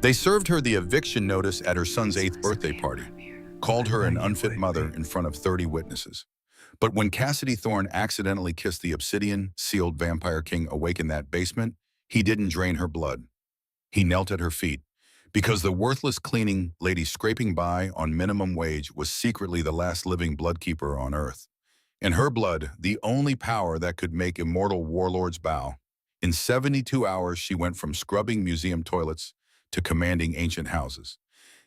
They served her the eviction notice at her son's 8th birthday party, called her an unfit mother in front of 30 witnesses. But when Cassidy Thorne accidentally kissed the obsidian-sealed Vampire King awake in that basement, he didn't drain her blood. He knelt at her feet, because the worthless cleaning lady scraping by on minimum wage was secretly the last living bloodkeeper on Earth. In her blood, the only power that could make immortal warlords bow. In 72 hours, she went from scrubbing museum toilets to commanding ancient houses.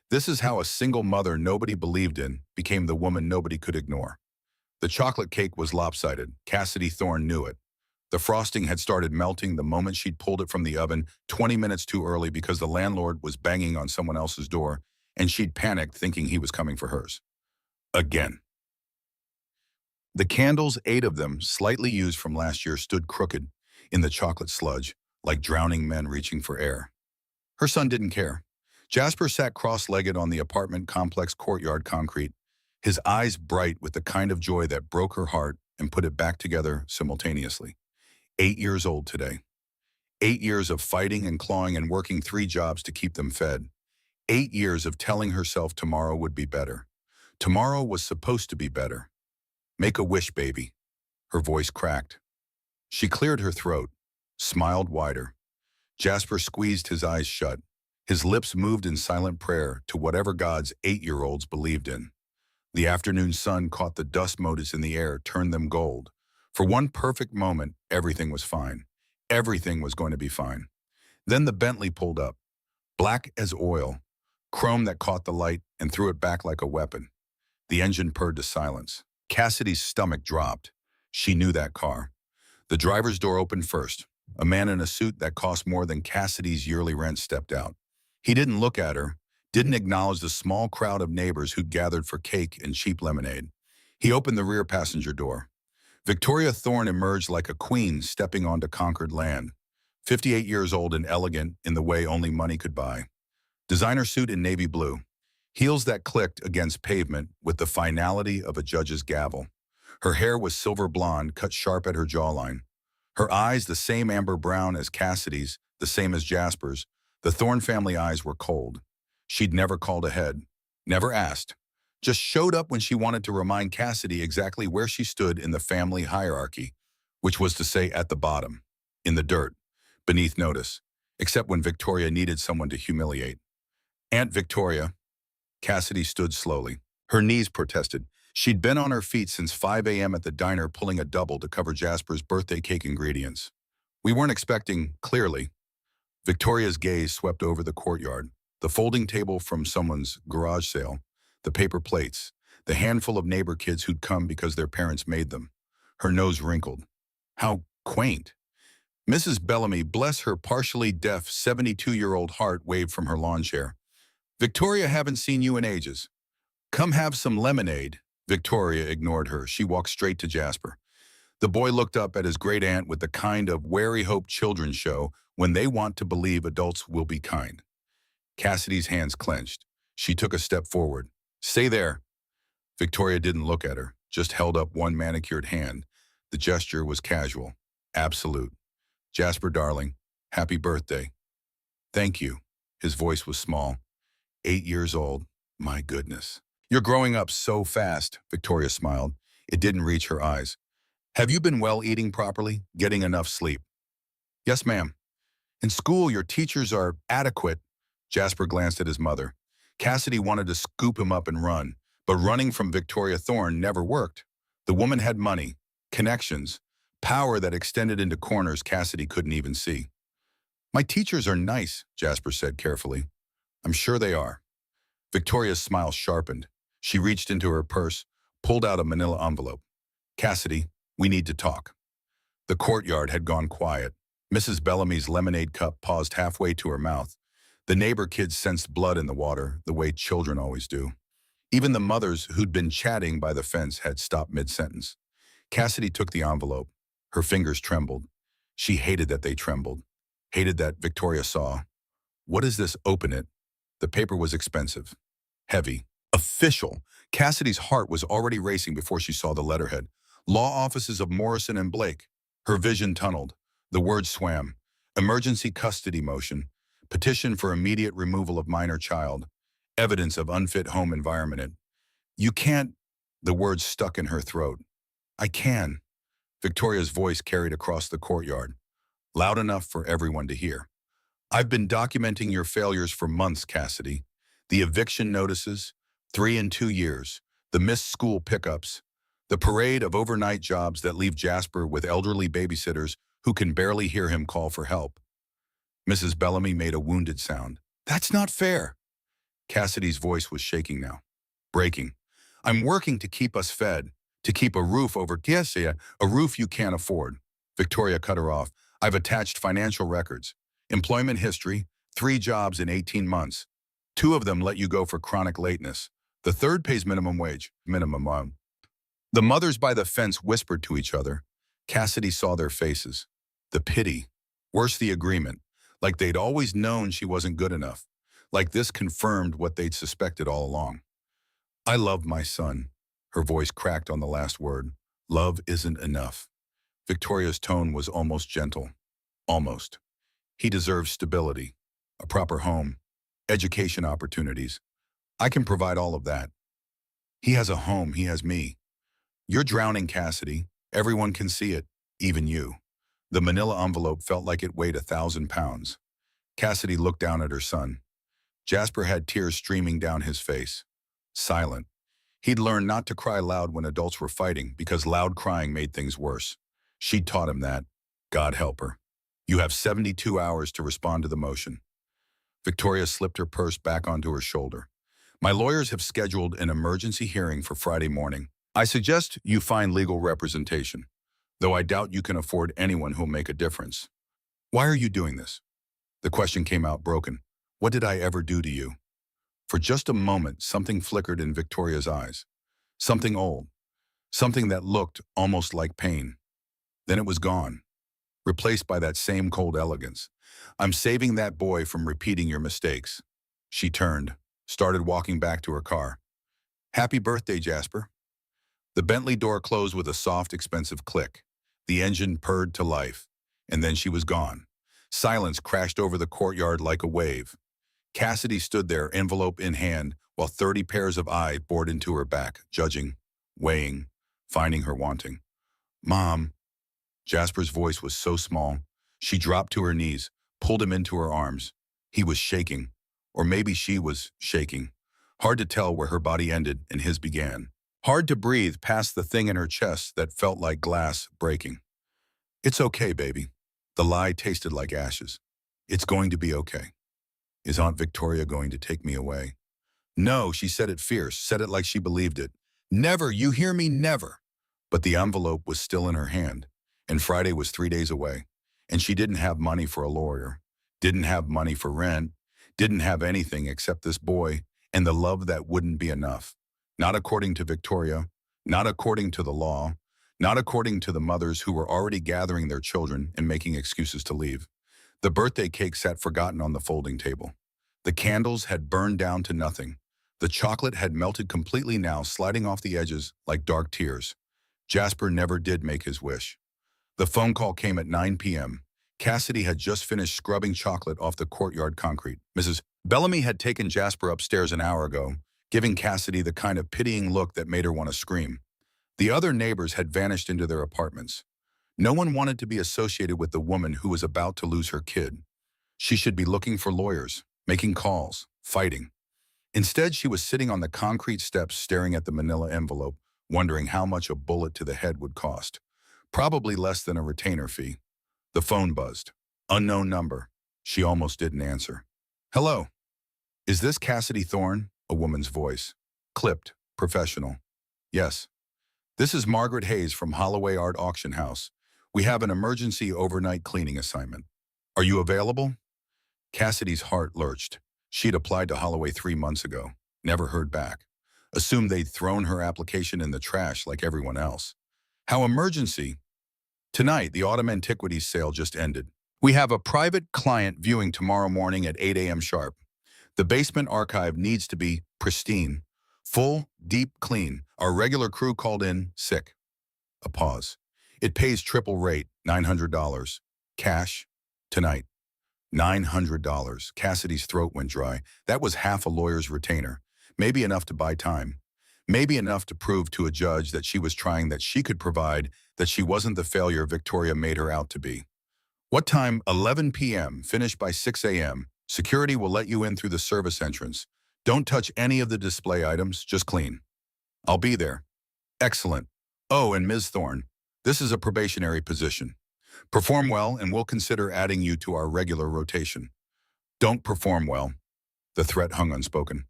This is how a single mother nobody believed in became the woman nobody could ignore. The chocolate cake was lopsided. Cassidy Thorne knew it. The frosting had started melting the moment she'd pulled it from the oven 20 minutes too early because the landlord was banging on someone else's door, and she'd panicked thinking he was coming for hers. Again. The candles, 8 of them, slightly used from last year, stood crooked in the chocolate sludge, like drowning men reaching for air. Her son didn't care. Jasper sat cross-legged on the apartment complex courtyard concrete, his eyes bright with the kind of joy that broke her heart and put it back together simultaneously. 8 years old today. 8 years of fighting and clawing and working 3 jobs to keep them fed. 8 years of telling herself tomorrow would be better. Tomorrow was supposed to be better. Make a wish, baby. Her voice cracked. She cleared her throat, smiled wider. Jasper squeezed his eyes shut. His lips moved in silent prayer to whatever gods 8-year-olds believed in. The afternoon sun caught the dust motes in the air, turned them gold. For one perfect moment, everything was fine. Everything was going to be fine. Then the Bentley pulled up, black as oil, chrome that caught the light and threw it back like a weapon. The engine purred to silence. Cassidy's stomach dropped. She knew that car. The driver's door opened first. A man in a suit that cost more than Cassidy's yearly rent stepped out. He didn't look at her, didn't acknowledge the small crowd of neighbors who'd gathered for cake and cheap lemonade. He opened the rear passenger door. Victoria Thorne emerged like a queen stepping onto conquered land. 58 years old and elegant in the way only money could buy. Designer suit in navy blue. Heels that clicked against pavement with the finality of a judge's gavel. Her hair was silver blonde, cut sharp at her jawline. Her eyes, the same amber brown as Cassidy's, the same as Jasper's. The Thorne family eyes were cold. She'd never called ahead, never asked. Just showed up when she wanted to remind Cassidy exactly where she stood in the family hierarchy, which was to say at the bottom, in the dirt, beneath notice, except when Victoria needed someone to humiliate. Aunt Victoria. Cassidy stood slowly. Her knees protested. She'd been on her feet since 5 a.m. at the diner pulling a double to cover Jasper's birthday cake ingredients. We weren't expecting, clearly. Victoria's gaze swept over the courtyard, the folding table from someone's garage sale, the paper plates, the handful of neighbor kids who'd come because their parents made them. Her nose wrinkled. How quaint. Mrs. Bellamy, bless her partially deaf 72-year-old heart, waved from her lawn chair. Victoria, haven't seen you in ages. Come have some lemonade. Victoria ignored her. She walked straight to Jasper. The boy looked up at his great aunt with the kind of wary hope children show when they want to believe adults will be kind. Cassidy's hands clenched. She took a step forward. Stay there. Victoria didn't look at her, just held up one manicured hand. The gesture was casual, absolute. Jasper, darling, happy birthday. Thank you. His voice was small. 8 years old. My goodness. You're growing up so fast, Victoria smiled. It didn't reach her eyes. Have you been well, eating properly, getting enough sleep? Yes, ma'am. In school, your teachers are adequate. Jasper glanced at his mother. Cassidy wanted to scoop him up and run, but running from Victoria Thorne never worked. The woman had money, connections, power that extended into corners Cassidy couldn't even see. My teachers are nice, Jasper said carefully. I'm sure they are. Victoria's smile sharpened. She reached into her purse, pulled out a manila envelope. Cassidy, we need to talk. The courtyard had gone quiet. Mrs. Bellamy's lemonade cup paused halfway to her mouth. The neighbor kids sensed blood in the water, the way children always do. Even the mothers who'd been chatting by the fence had stopped mid-sentence. Cassidy took the envelope. Her fingers trembled. She hated that they trembled. Hated that Victoria saw. What is this? Open it. The paper was expensive. Heavy. Official. Cassidy's heart was already racing before she saw the letterhead. Law offices of Morrison and Blake. Her vision tunneled. The words swam. Emergency custody motion. Petition for immediate removal of minor child. Evidence of unfit home environment. You can't. The words stuck in her throat. I can. Victoria's voice carried across the courtyard, loud enough for everyone to hear. I've been documenting your failures for months, Cassidy. The eviction notices, 3 and 2 years, the missed school pickups, the parade of overnight jobs that leave Jasper with elderly babysitters who can barely hear him call for help. Mrs. Bellamy made a wounded sound. That's not fair. Cassidy's voice was shaking now, breaking. I'm working to keep us fed, to keep a roof over Cassia, a roof you can't afford. Victoria cut her off. I've attached financial records. Employment history, 3 jobs in 18 months. 2 of them let you go for chronic lateness. The third pays minimum wage. The mothers by the fence whispered to each other. Cassidy saw their faces. The pity. Worse, the agreement. Like they'd always known she wasn't good enough. Like this confirmed what they'd suspected all along. I love my son. Her voice cracked on the last word. Love isn't enough. Victoria's tone was almost gentle. Almost. He deserves stability, a proper home, education opportunities. I can provide all of that. He has a home, he has me. You're drowning, Cassidy. Everyone can see it, even you. The manila envelope felt like it weighed 1,000 pounds. Cassidy looked down at her son. Jasper had tears streaming down his face. Silent. He'd learned not to cry loud when adults were fighting because loud crying made things worse. She'd taught him that. God help her. You have 72 hours to respond to the motion. Victoria slipped her purse back onto her shoulder. My lawyers have scheduled an emergency hearing for Friday morning. I suggest you find legal representation, though I doubt you can afford anyone who'll make a difference. Why are you doing this? The question came out broken. What did I ever do to you? For just a moment, something flickered in Victoria's eyes. Something old. Something that looked almost like pain. Then it was gone, replaced by that same cold elegance. I'm saving that boy from repeating your mistakes. She turned, started walking back to her car. Happy birthday, Jasper. The Bentley door closed with a soft, expensive click. The engine purred to life, and then she was gone. Silence crashed over the courtyard like a wave. Cassidy stood there, envelope in hand, while 30 pairs of eyes bored into her back, judging, weighing, finding her wanting. Mom. Jasper's voice was so small. She dropped to her knees, pulled him into her arms. He was shaking, or maybe she was shaking. Hard to tell where her body ended and his began. Hard to breathe past the thing in her chest that felt like glass breaking. It's okay, baby. The lie tasted like ashes. It's going to be okay. Is Aunt Victoria going to take me away? No, she said it fierce, said it like she believed it. Never, you hear me, never. But the envelope was still in her hand, and Friday was 3 days away, and she didn't have money for a lawyer, didn't have money for rent, didn't have anything except this boy and the love that wouldn't be enough. Not according to Victoria, not according to the law, not according to the mothers who were already gathering their children and making excuses to leave. The birthday cake sat forgotten on the folding table. The candles had burned down to nothing. The chocolate had melted completely now, sliding off the edges like dark tears. Jasper never did make his wish. The phone call came at 9 p.m. Cassidy had just finished scrubbing chocolate off the courtyard concrete. Mrs. Bellamy had taken Jasper upstairs an hour ago, giving Cassidy the kind of pitying look that made her want to scream. The other neighbors had vanished into their apartments. No one wanted to be associated with the woman who was about to lose her kid. She should be looking for lawyers, making calls, fighting. Instead, she was sitting on the concrete steps staring at the manila envelope, wondering how much a bullet to the head would cost. Probably less than a retainer fee. The phone buzzed. Unknown number. She almost didn't answer. Hello. Is this Cassidy Thorne? A woman's voice. Clipped, professional. Yes. This is Margaret Hayes from Holloway Art Auction House. We have an emergency overnight cleaning assignment. Are you available? Cassidy's heart lurched. She'd applied to Holloway 3 months ago. Never heard back. Assumed they'd thrown her application in the trash like everyone else. How emergency? Tonight, the autumn antiquities sale just ended. We have a private client viewing tomorrow morning at 8 a.m. sharp. The basement archive needs to be pristine. Full, deep clean. Our regular crew called in sick. A pause. It pays triple rate, $900. Cash. Tonight. $900. Cassidy's throat went dry. That was half a lawyer's retainer. Maybe enough to buy time. Maybe enough to prove to a judge that she was trying, that she could provide, that she wasn't the failure Victoria made her out to be. What time? 11 p.m. Finish by 6 a.m. Security will let you in through the service entrance. Don't touch any of the display items, just clean. I'll be there. Excellent. Oh, and Ms. Thorne, this is a probationary position. Perform well and we'll consider adding you to our regular rotation. Don't perform well. The threat hung unspoken.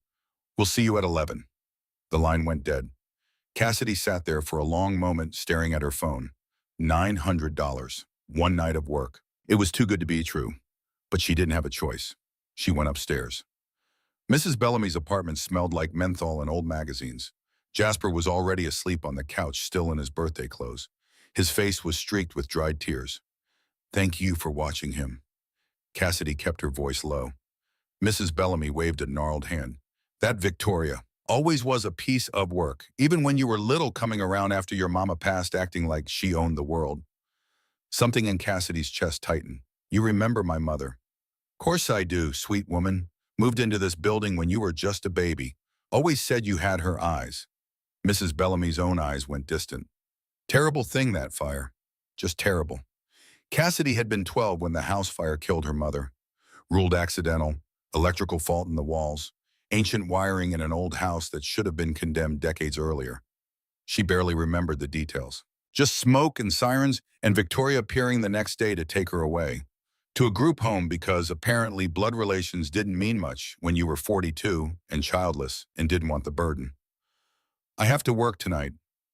We'll see you at 11. The line went dead. Cassidy sat there for a long moment staring at her phone. $900. One night of work. It was too good to be true. But she didn't have a choice. She went upstairs. Mrs. Bellamy's apartment smelled like menthol and old magazines. Jasper was already asleep on the couch, still in his birthday clothes. His face was streaked with dried tears. Thank you for watching him. Cassidy kept her voice low. Mrs. Bellamy waved a gnarled hand. That Victoria always was a piece of work, even when you were little, coming around after your mama passed, acting like she owned the world. Something in Cassidy's chest tightened. You remember my mother? Course I do, sweet woman. Moved into this building when you were just a baby. Always said you had her eyes. Mrs. Bellamy's own eyes went distant. Terrible thing, that fire. Just terrible. Cassidy had been 12 when the house fire killed her mother. Ruled accidental, electrical fault in the walls, ancient wiring in an old house that should have been condemned decades earlier. She barely remembered the details. Just smoke and sirens, and Victoria appearing the next day to take her away. To a group home, because apparently blood relations didn't mean much when you were 42 and childless and didn't want the burden. I have to work tonight.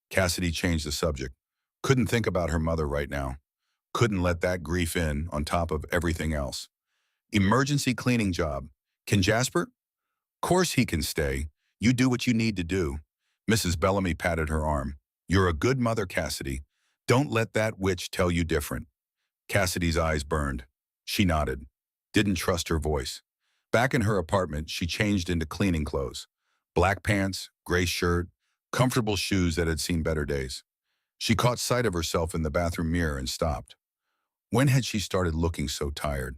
Cassidy changed the subject. Couldn't think about her mother right now. Couldn't let that grief in on top of everything else. Emergency cleaning job. Can Jasper? Course he can stay. You do what you need to do. Mrs. Bellamy patted her arm. You're a good mother, Cassidy. Don't let that witch tell you different. Cassidy's eyes burned. She nodded. Didn't trust her voice. Back in her apartment, she changed into cleaning clothes. Black pants, gray shirt, comfortable shoes that had seen better days. She caught sight of herself in the bathroom mirror and stopped. When had she started looking so tired?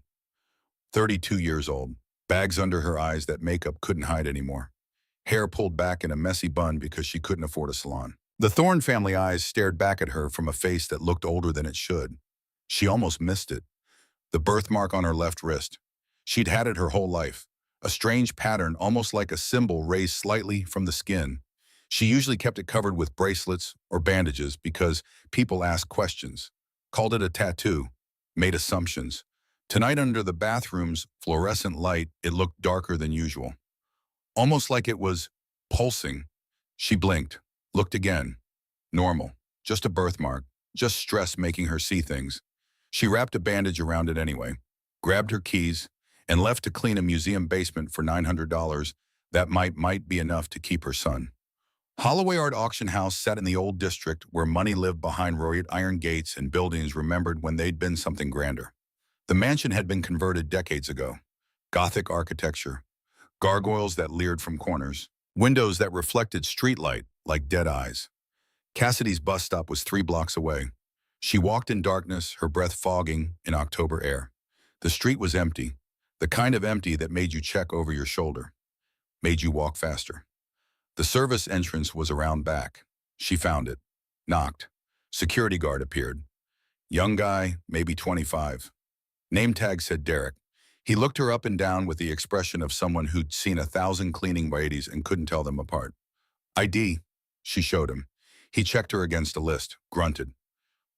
32 years old, bags under her eyes that makeup couldn't hide anymore. Hair pulled back in a messy bun because she couldn't afford a salon. The Thorne family eyes stared back at her from a face that looked older than it should. She almost missed it. The birthmark on her left wrist. She'd had it her whole life. A strange pattern, almost like a symbol raised slightly from the skin. She usually kept it covered with bracelets or bandages because people asked questions. Called it a tattoo. Made assumptions. Tonight, under the bathroom's fluorescent light, it looked darker than usual. Almost like it was pulsing. She blinked. Looked again. Normal. Just a birthmark. Just stress making her see things. She wrapped a bandage around it anyway, grabbed her keys, and left to clean a museum basement for $900 that might be enough to keep her son. Holloway Art Auction House sat in the old district where money lived behind wrought iron gates and buildings remembered when they'd been something grander. The mansion had been converted decades ago. Gothic architecture, gargoyles that leered from corners, windows that reflected streetlight like dead eyes. Cassidy's bus stop was 3 blocks away. She walked in darkness, her breath fogging in October air. The street was empty, the kind of empty that made you check over your shoulder, made you walk faster. The service entrance was around back. She found it, knocked. Security guard appeared. Young guy, maybe 25. Name tag said Derek. He looked her up and down with the expression of someone who'd seen 1,000 cleaning ladies and couldn't tell them apart. ID, she showed him. He checked her against a list, grunted.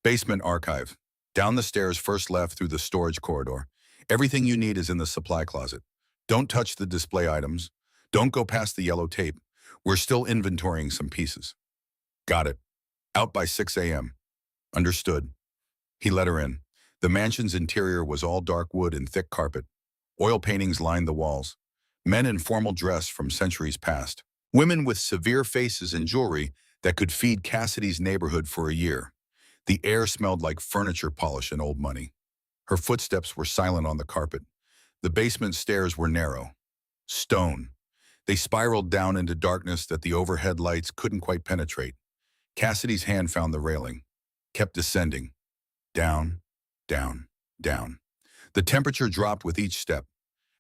Basement archive. Down the stairs, first left through the storage corridor. Everything you need is in the supply closet. Don't touch the display items. Don't go past the yellow tape. We're still inventorying some pieces. Got it. Out by 6 a.m. Understood. He let her in. The mansion's interior was all dark wood and thick carpet. Oil paintings lined the walls. Men in formal dress from centuries past. Women with severe faces and jewelry that could feed Cassidy's neighborhood for a year. The air smelled like furniture polish and old money. Her footsteps were silent on the carpet. The basement stairs were narrow. Stone. They spiraled down into darkness that the overhead lights couldn't quite penetrate. Cassidy's hand found the railing. Kept descending. Down, down, down. The temperature dropped with each step.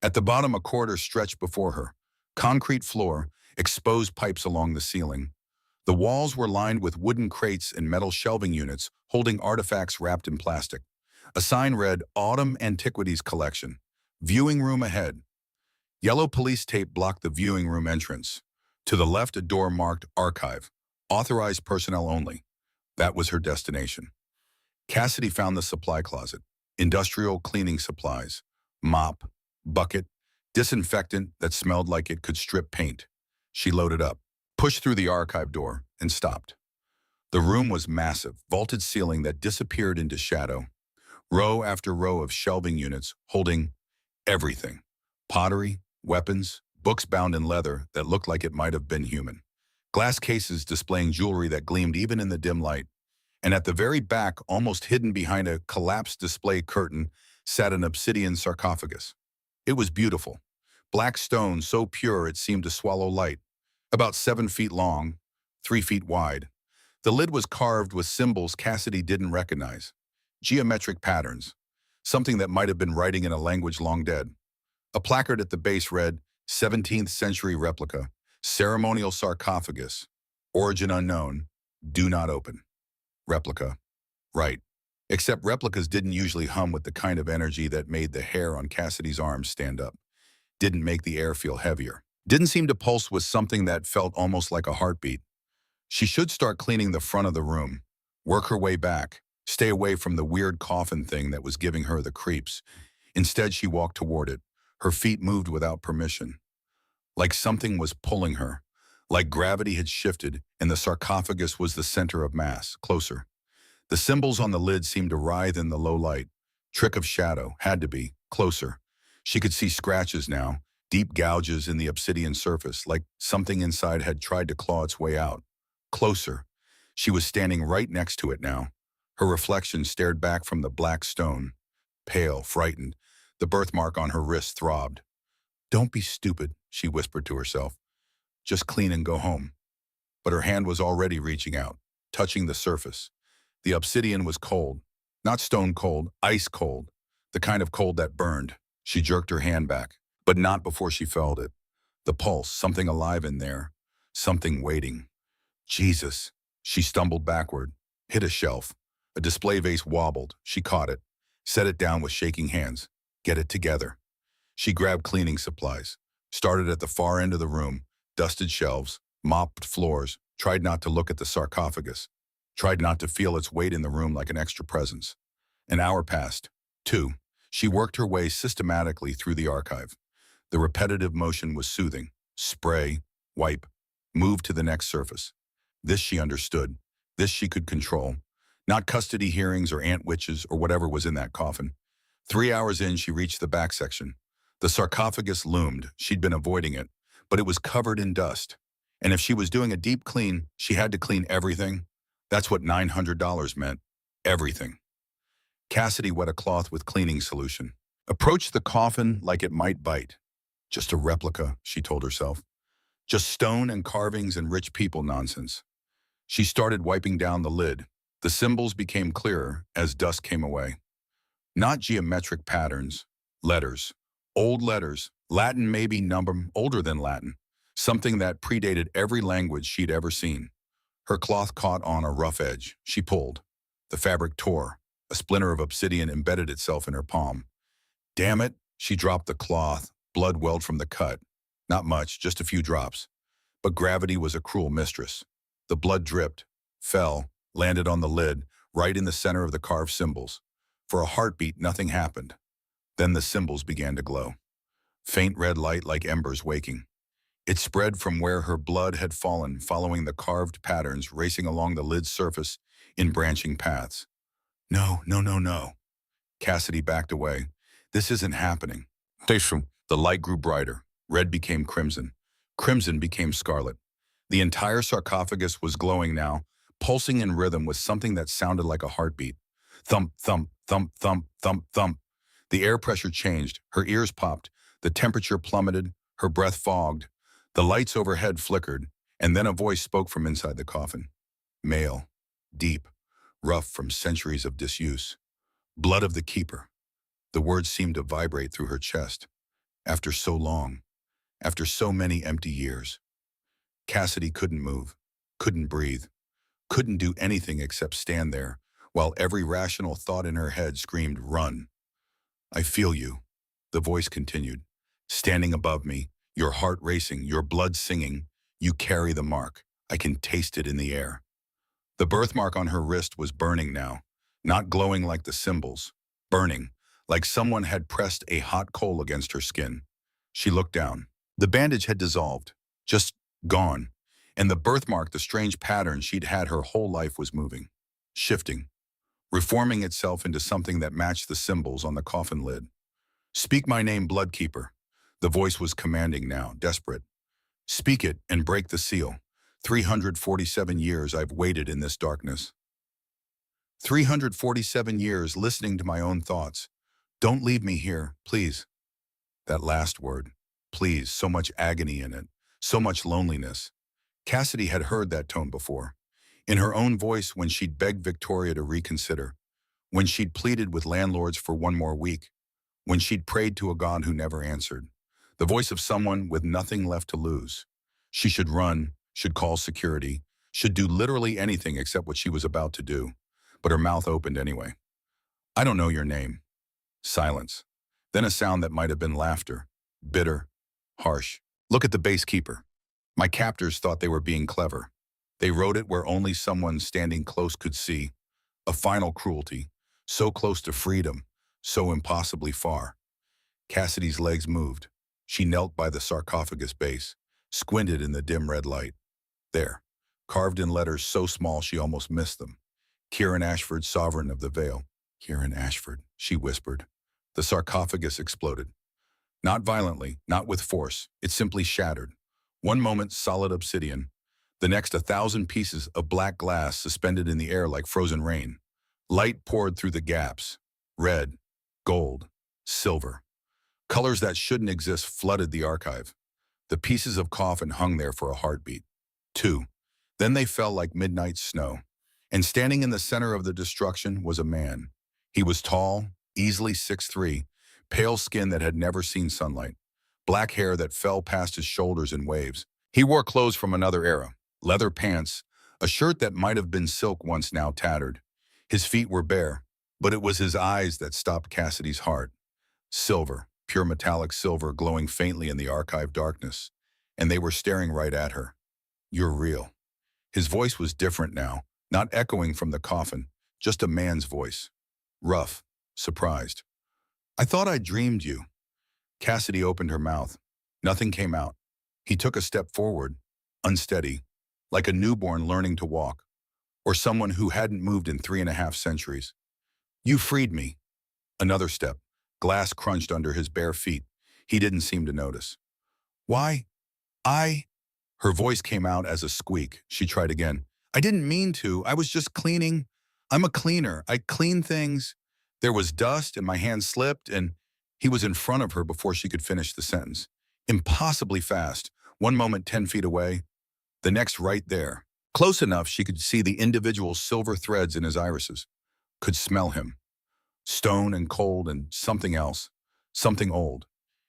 At the bottom, a corridor stretched before her. Concrete floor, exposed pipes along the ceiling. The walls were lined with wooden crates and metal shelving units holding artifacts wrapped in plastic. A sign read, Autumn Antiquities Collection. Viewing room ahead. Yellow police tape blocked the viewing room entrance. To the left, a door marked Archive. Authorized personnel only. That was her destination. Cassidy found the supply closet. Industrial cleaning supplies. Mop, bucket, disinfectant that smelled like it could strip paint. She loaded up, pushed through the archive door, and stopped. The room was massive, vaulted ceiling that disappeared into shadow. Row after row of shelving units holding everything. Pottery, weapons, books bound in leather that looked like it might have been human. Glass cases displaying jewelry that gleamed even in the dim light. And at the very back, almost hidden behind a collapsed display curtain, sat an obsidian sarcophagus. It was beautiful. Black stone so pure it seemed to swallow light. About 7 feet long, 3 feet wide. The lid was carved with symbols Cassidy didn't recognize. Geometric patterns. Something that might have been writing in a language long dead. A placard at the base read, 17th century replica, ceremonial sarcophagus, origin unknown, do not open. Replica. Right. Except replicas didn't usually hum with the kind of energy that made the hair on Cassidy's arms stand up. Didn't make the air feel heavier. Didn't seem to pulse with something that felt almost like a heartbeat. She should start cleaning the front of the room, work her way back, stay away from the weird coffin thing that was giving her the creeps. Instead, she walked toward it. Her feet moved without permission. Like something was pulling her. Like gravity had shifted, and the sarcophagus was the center of mass, closer. The symbols on the lid seemed to writhe in the low light. Trick of shadow, had to be, closer. She could see scratches now, deep gouges in the obsidian surface, like something inside had tried to claw its way out. Closer. She was standing right next to it now. Her reflection stared back from the black stone. Pale, frightened, the birthmark on her wrist throbbed. Don't be stupid, she whispered to herself. Just clean and go home. But her hand was already reaching out, touching the surface. The obsidian was cold. Not stone cold, ice cold. The kind of cold that burned. She jerked her hand back, but not before she felt it. The pulse, something alive in there. Something waiting. Jesus. She stumbled backward, hit a shelf. A display vase wobbled. She caught it, set it down with shaking hands. Get it together. She grabbed cleaning supplies, started at the far end of the room, dusted shelves, mopped floors, tried not to look at the sarcophagus, tried not to feel its weight in the room like an extra presence. An hour passed. 2. She worked her way systematically through the archive. The repetitive motion was soothing. Spray, wipe, move to the next surface. This she understood. This she could control. Not custody hearings or ant witches or whatever was in that coffin. 3 hours in, she reached the back section. The sarcophagus loomed. She'd been avoiding it, but it was covered in dust. And if she was doing a deep clean, she had to clean everything. That's what $900 meant. Everything. Cassidy wet a cloth with cleaning solution. Approached the coffin like it might bite. Just a replica, she told herself. Just stone and carvings and rich people nonsense. She started wiping down the lid. The symbols became clearer as dust came away. Not geometric patterns, letters. Old letters, Latin maybe number older than Latin. Something that predated every language she'd ever seen. Her cloth caught on a rough edge. She pulled. The fabric tore. A splinter of obsidian embedded itself in her palm. Damn it, she dropped the cloth. Blood welled from the cut. Not much, just a few drops. But gravity was a cruel mistress. The blood dripped, fell, landed on the lid, right in the center of the carved symbols. For a heartbeat, nothing happened. Then the symbols began to glow. Faint red light like embers waking. It spread from where her blood had fallen, following the carved patterns racing along the lid's surface in branching paths. No, no, no, no. Cassidy backed away. This isn't happening. The light grew brighter. Red became crimson. Crimson became scarlet. The entire sarcophagus was glowing now, pulsing in rhythm with something that sounded like a heartbeat. Thump, thump, thump, thump, thump, thump. The air pressure changed. Her ears popped. The temperature plummeted. Her breath fogged. The lights overhead flickered, and then a voice spoke from inside the coffin. Male, deep, rough from centuries of disuse. Blood of the keeper. The words seemed to vibrate through her chest. After so long, after so many empty years. Cassidy couldn't move, couldn't breathe, couldn't do anything except stand there, while every rational thought in her head screamed, "Run." "I feel you," the voice continued, "standing above me, your heart racing, your blood singing. You carry the mark. I can taste it in the air." The birthmark on her wrist was burning now, not glowing like the symbols, burning, like someone had pressed a hot coal against her skin. She looked down. The bandage had dissolved, just gone, and the birthmark, the strange pattern she'd had her whole life, was moving, shifting, reforming itself into something that matched the symbols on the coffin lid. "Speak my name, Bloodkeeper." The voice was commanding now, desperate. "Speak it and break the seal. 347 years I've waited in this darkness. 347 years listening to my own thoughts. Don't leave me here, please." That last word, please, so much agony in it, so much loneliness. Cassidy had heard that tone before. In her own voice when she'd begged Victoria to reconsider, when she'd pleaded with landlords for one more week, when she'd prayed to a God who never answered. The voice of someone with nothing left to lose. She should run, should call security, should do literally anything except what she was about to do. But her mouth opened anyway. "I don't know your name." Silence. Then a sound that might have been laughter. Bitter. Harsh. "Look at the basekeeper." My captors thought they were being clever. They wrote it where only someone standing close could see. A final cruelty. So close to freedom. So impossibly far. Cassidy's legs moved. She knelt by the sarcophagus base, squinted in the dim red light. There, carved in letters so small she almost missed them. "Kieran Ashford, Sovereign of the Vale." "Kieran Ashford," she whispered. The sarcophagus exploded. Not violently, not with force. It simply shattered. One moment solid obsidian, the next 1,000 pieces of black glass suspended in the air like frozen rain. Light poured through the gaps. Red, gold, silver. Colors that shouldn't exist flooded the archive. The pieces of coffin hung there for a heartbeat. Two. Then they fell like midnight snow. And standing in the center of the destruction was a man. He was tall, easily 6'3", pale skin that had never seen sunlight, black hair that fell past his shoulders in waves. He wore clothes from another era, leather pants, a shirt that might have been silk once now tattered. His feet were bare, but it was his eyes that stopped Cassidy's heart. Silver, pure metallic silver glowing faintly in the archive darkness, and they were staring right at her. "You're real." His voice was different now, not echoing from the coffin, just a man's voice. Rough, surprised. "I thought I dreamed you." Cassidy opened her mouth. Nothing came out. He took a step forward, unsteady, like a newborn learning to walk, or someone who hadn't moved in 3.5 centuries. "You freed me." Another step. Glass crunched under his bare feet. He didn't seem to notice. "Why? I—" Her voice came out as a squeak. She tried again. "I didn't mean to. I was just cleaning. I'm a cleaner. I clean things." There was dust and my hand slipped, and he was in front of her before she could finish the sentence. Impossibly fast. One moment 10 feet away, the next right there. Close enough she could see the individual silver threads in his irises. Could smell him. Stone and cold and something else. Something old.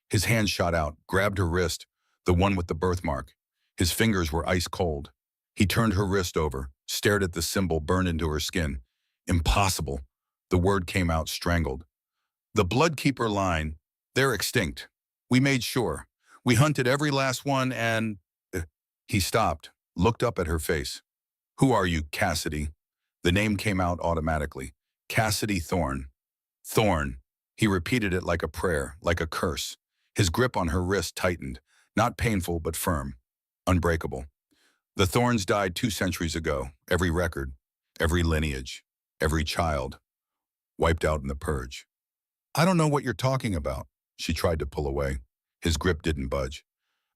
His hand shot out, grabbed her wrist, the one with the birthmark. His fingers were ice cold. He turned her wrist over, stared at the symbol burned into her skin. Impossible. The word came out strangled. "The Bloodkeeper line, they're extinct. We made sure. We hunted every last one and—" He stopped, looked up at her face. "Who are you, Cassidy?" The name came out automatically. Cassidy Thorne. Thorne. He repeated it like a prayer, like a curse. His grip on her wrist tightened, not painful but firm, unbreakable. "The Thornes died 2 centuries ago. Every record, every lineage, every child, wiped out in the purge." "I don't know what you're talking about." She tried to pull away. His grip didn't budge.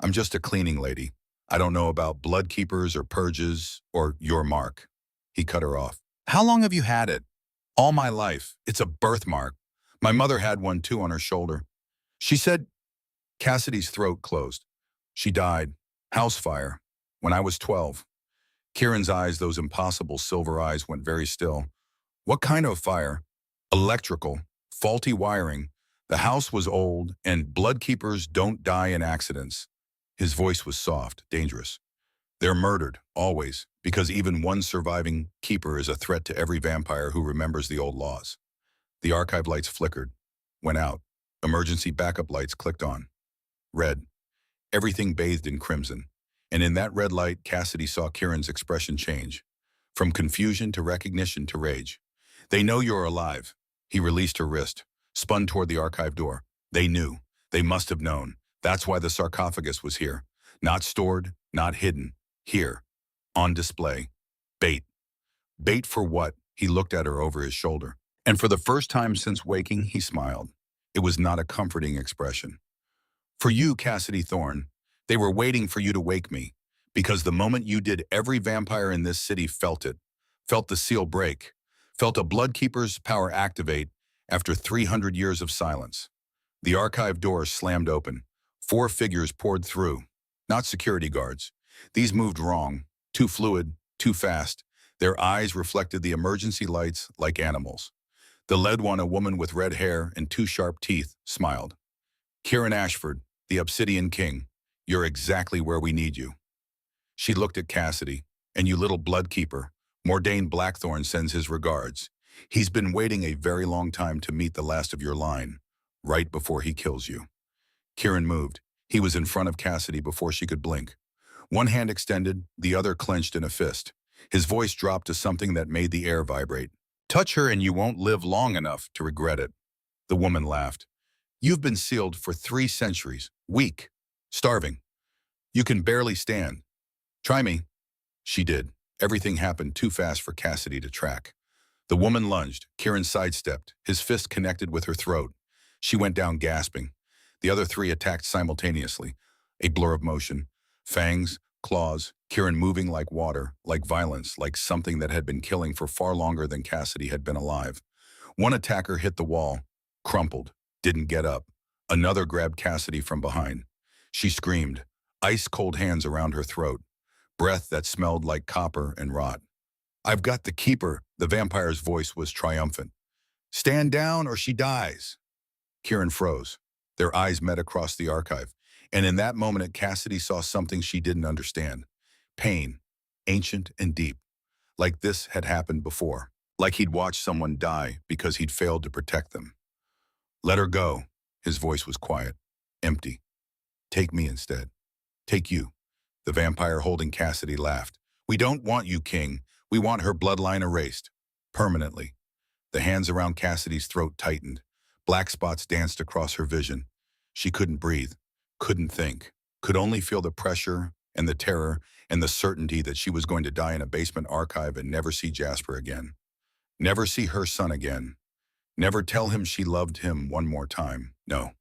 "I'm just a cleaning lady. I don't know about blood keepers or purges or your mark." He cut her off. "How long have you had it?" "All my life. It's a birthmark. My mother had one too on her shoulder." She said. Cassidy's throat closed. "She died. House fire. When I was 12. Kieran's eyes, those impossible silver eyes, went very still. "What kind of fire?" "Electrical. Faulty wiring. The house was old, and bloodkeepers don't die in accidents. His voice was soft, dangerous. They're murdered, always, because even one surviving keeper is a threat to every vampire who remembers the old laws. The archive lights flickered, went out. Emergency backup lights clicked on. Red. Everything bathed in crimson. And in that red light, Cassidy saw Kieran's expression change. From confusion to recognition to rage. They know you're alive. He released her wrist, spun toward the archive door. They knew. They must have known. That's why the sarcophagus was here. Not stored, not hidden. Here. On display. Bait. Bait for what? He looked at her over his shoulder. And for the first time since waking, he smiled. It was not a comforting expression. For you, Cassidy Thorne, they were waiting for you to wake me, because the moment you did, every vampire in this city felt it, felt the seal break, felt a bloodkeeper's power activate after 300 years of silence. The archive doors slammed open. 4 figures poured through, not security guards. These moved wrong, too fluid, too fast. Their eyes reflected the emergency lights like animals. The led one, a woman with red hair and 2 sharp teeth, smiled. Kieran Ashford, the Obsidian King, you're exactly where we need you. She looked at Cassidy. And you little bloodkeeper, Mordain Blackthorn sends his regards. He's been waiting a very long time to meet the last of your line, right before he kills you. Kieran moved. He was in front of Cassidy before she could blink. One hand extended, the other clenched in a fist. His voice dropped to something that made the air vibrate. Touch her and you won't live long enough to regret it. The woman laughed. You've been sealed for 3 centuries, weak, starving. You can barely stand. Try me. She did. Everything happened too fast for Cassidy to track. The woman lunged. Kieran sidestepped. His fist connected with her throat. She went down gasping. The other 3 attacked simultaneously. A blur of motion. Fangs, claws, Kieran moving like water, like violence, like something that had been killing for far longer than Cassidy had been alive. One attacker hit the wall, crumpled, didn't get up. Another grabbed Cassidy from behind. She screamed, ice-cold hands around her throat, breath that smelled like copper and rot. I've got the keeper, the vampire's voice was triumphant. Stand down or she dies. Kieran froze. Their eyes met across the archive, and in that moment Cassidy saw something she didn't understand. Pain, ancient and deep, like this had happened before, like he'd watched someone die because he'd failed to protect them. Let her go. His voice was quiet, empty. Take me instead. Take you. The vampire holding Cassidy laughed. We don't want you, King. We want her bloodline erased. Permanently. The hands around Cassidy's throat tightened. Black spots danced across her vision. She couldn't breathe, couldn't think, could only feel the pressure and the terror and the certainty that she was going to die in a basement archive and never see Jasper again. Never see her son again. Never tell him she loved him one more time. No.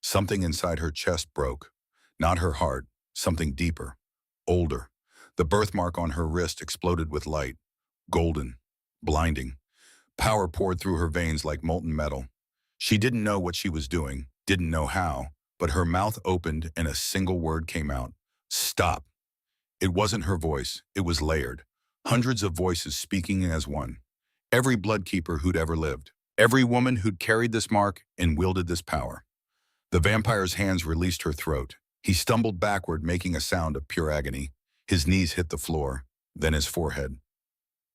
Something inside her chest broke. Not her heart, something deeper, older. The birthmark on her wrist exploded with light, golden, blinding. Power poured through her veins like molten metal. She didn't know what she was doing, didn't know how, but her mouth opened and a single word came out. Stop. It wasn't her voice, it was layered. Hundreds of voices speaking as one. Every bloodkeeper who'd ever lived. Every woman who'd carried this mark and wielded this power. The vampire's hands released her throat. He stumbled backward, making a sound of pure agony. His knees hit the floor, then his forehead.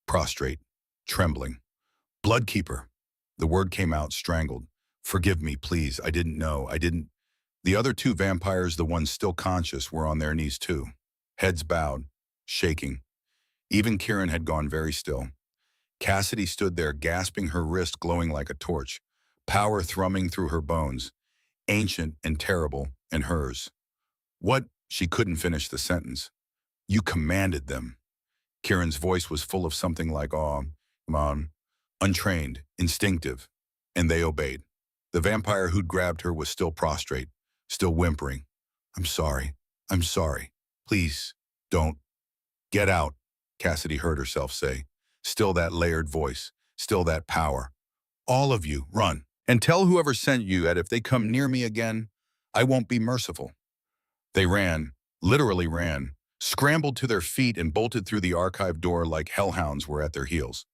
Prostrate, trembling. Bloodkeeper. The word came out, strangled. Forgive me, please. I didn't know. I didn't. The other 2 vampires, the ones still conscious, were on their knees too. Heads bowed, shaking. Even Kieran had gone very still. Cassidy stood there, gasping, her wrist glowing like a torch, power thrumming through her bones, ancient and terrible, and hers. What? She couldn't finish the sentence. You commanded them. Kieran's voice was full of something like awe, untrained, instinctive, and they obeyed. The vampire who'd grabbed her was still prostrate, still whimpering. I'm sorry. I'm sorry. Please, don't. Get out, Cassidy heard herself say. Still that layered voice, still that power. All of you, run. And tell whoever sent you that if they come near me again, I won't be merciful. They ran, literally ran, scrambled to their feet and bolted through the archive door like hellhounds were at their heels.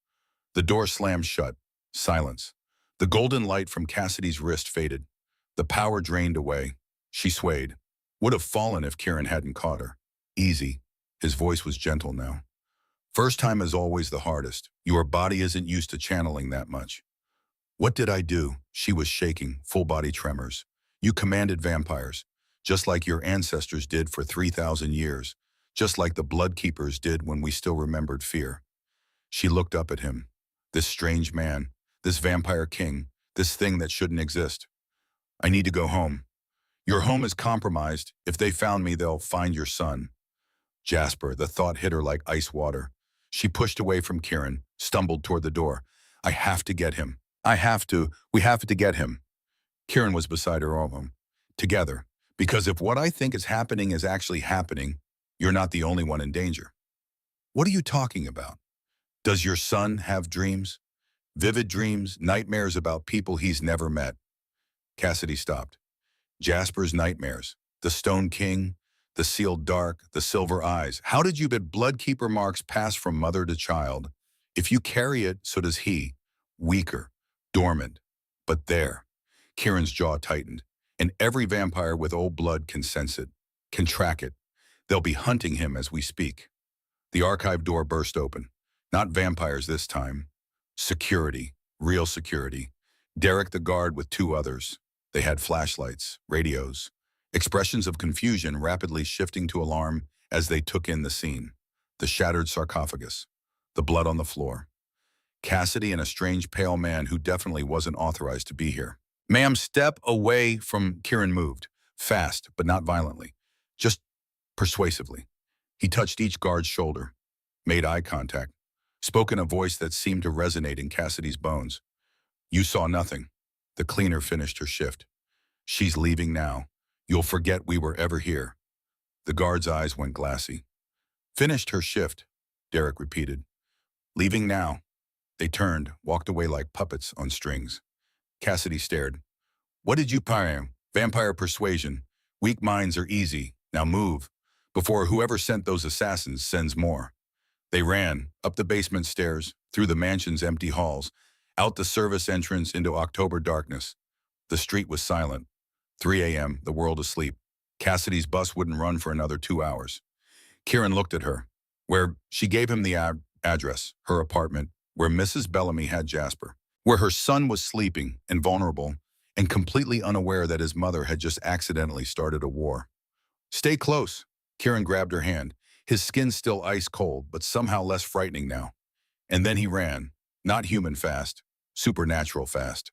The door slammed shut. Silence. The golden light from Cassidy's wrist faded. The power drained away. She swayed. Would have fallen if Kieran hadn't caught her. Easy. His voice was gentle now. First time is always the hardest. Your body isn't used to channeling that much. What did I do? She was shaking, full body tremors. You commanded vampires, just like your ancestors did for 3,000 years, just like the blood keepers did when we still remembered fear. She looked up at him. This strange man, this vampire king, this thing that shouldn't exist. I need to go home. Your home is compromised. If they found me, they'll find your son. Jasper, the thought hit her like ice water. She pushed away from Kieran, stumbled toward the door. I have to get him. We have to get him. Kieran was beside her arm. Together. Because if what I think is happening is actually happening, you're not the only one in danger. What are you talking about? Does your son have dreams? Vivid dreams, nightmares about people he's never met. Cassidy stopped. Jasper's nightmares. The Stone King, the sealed dark, the silver eyes. How did you bet bloodkeeper marks pass from mother to child? If you carry it, so does he. Weaker, dormant. But there. Kieran's jaw tightened. And every vampire with old blood can sense it, can track it. They'll be hunting him as we speak. The archive door burst open. Not vampires this time. Security. Real security. Derek the guard with two others. They had flashlights, radios. Expressions of confusion rapidly shifting to alarm as they took in the scene. The shattered sarcophagus. The blood on the floor. Cassidy and a strange pale man who definitely wasn't authorized to be here. Ma'am, step away from. Kieran moved. Fast, but not violently. Just persuasively. He touched each guard's shoulder. Made eye contact. Spoke in a voice that seemed to resonate in Cassidy's bones. You saw nothing. The cleaner finished her shift. She's leaving now. You'll forget we were ever here. The guard's eyes went glassy. Finished her shift, Derek repeated. Leaving now. They turned, walked away like puppets on strings. Cassidy stared. What did you pire? Vampire persuasion. Weak minds are easy. Now move, before whoever sent those assassins sends more. They ran, up the basement stairs, through the mansion's empty halls, out the service entrance into October darkness. The street was silent. 3 a.m., the world asleep. Cassidy's bus wouldn't run for another 2 hours. Kieran looked at her, where she gave him the address, her apartment, where Mrs. Bellamy had Jasper, where her son was sleeping and vulnerable and completely unaware that his mother had just accidentally started a war. Stay close. Kieran grabbed her hand, his skin still ice cold, but somehow less frightening now. And then he ran, not human fast, supernatural fast.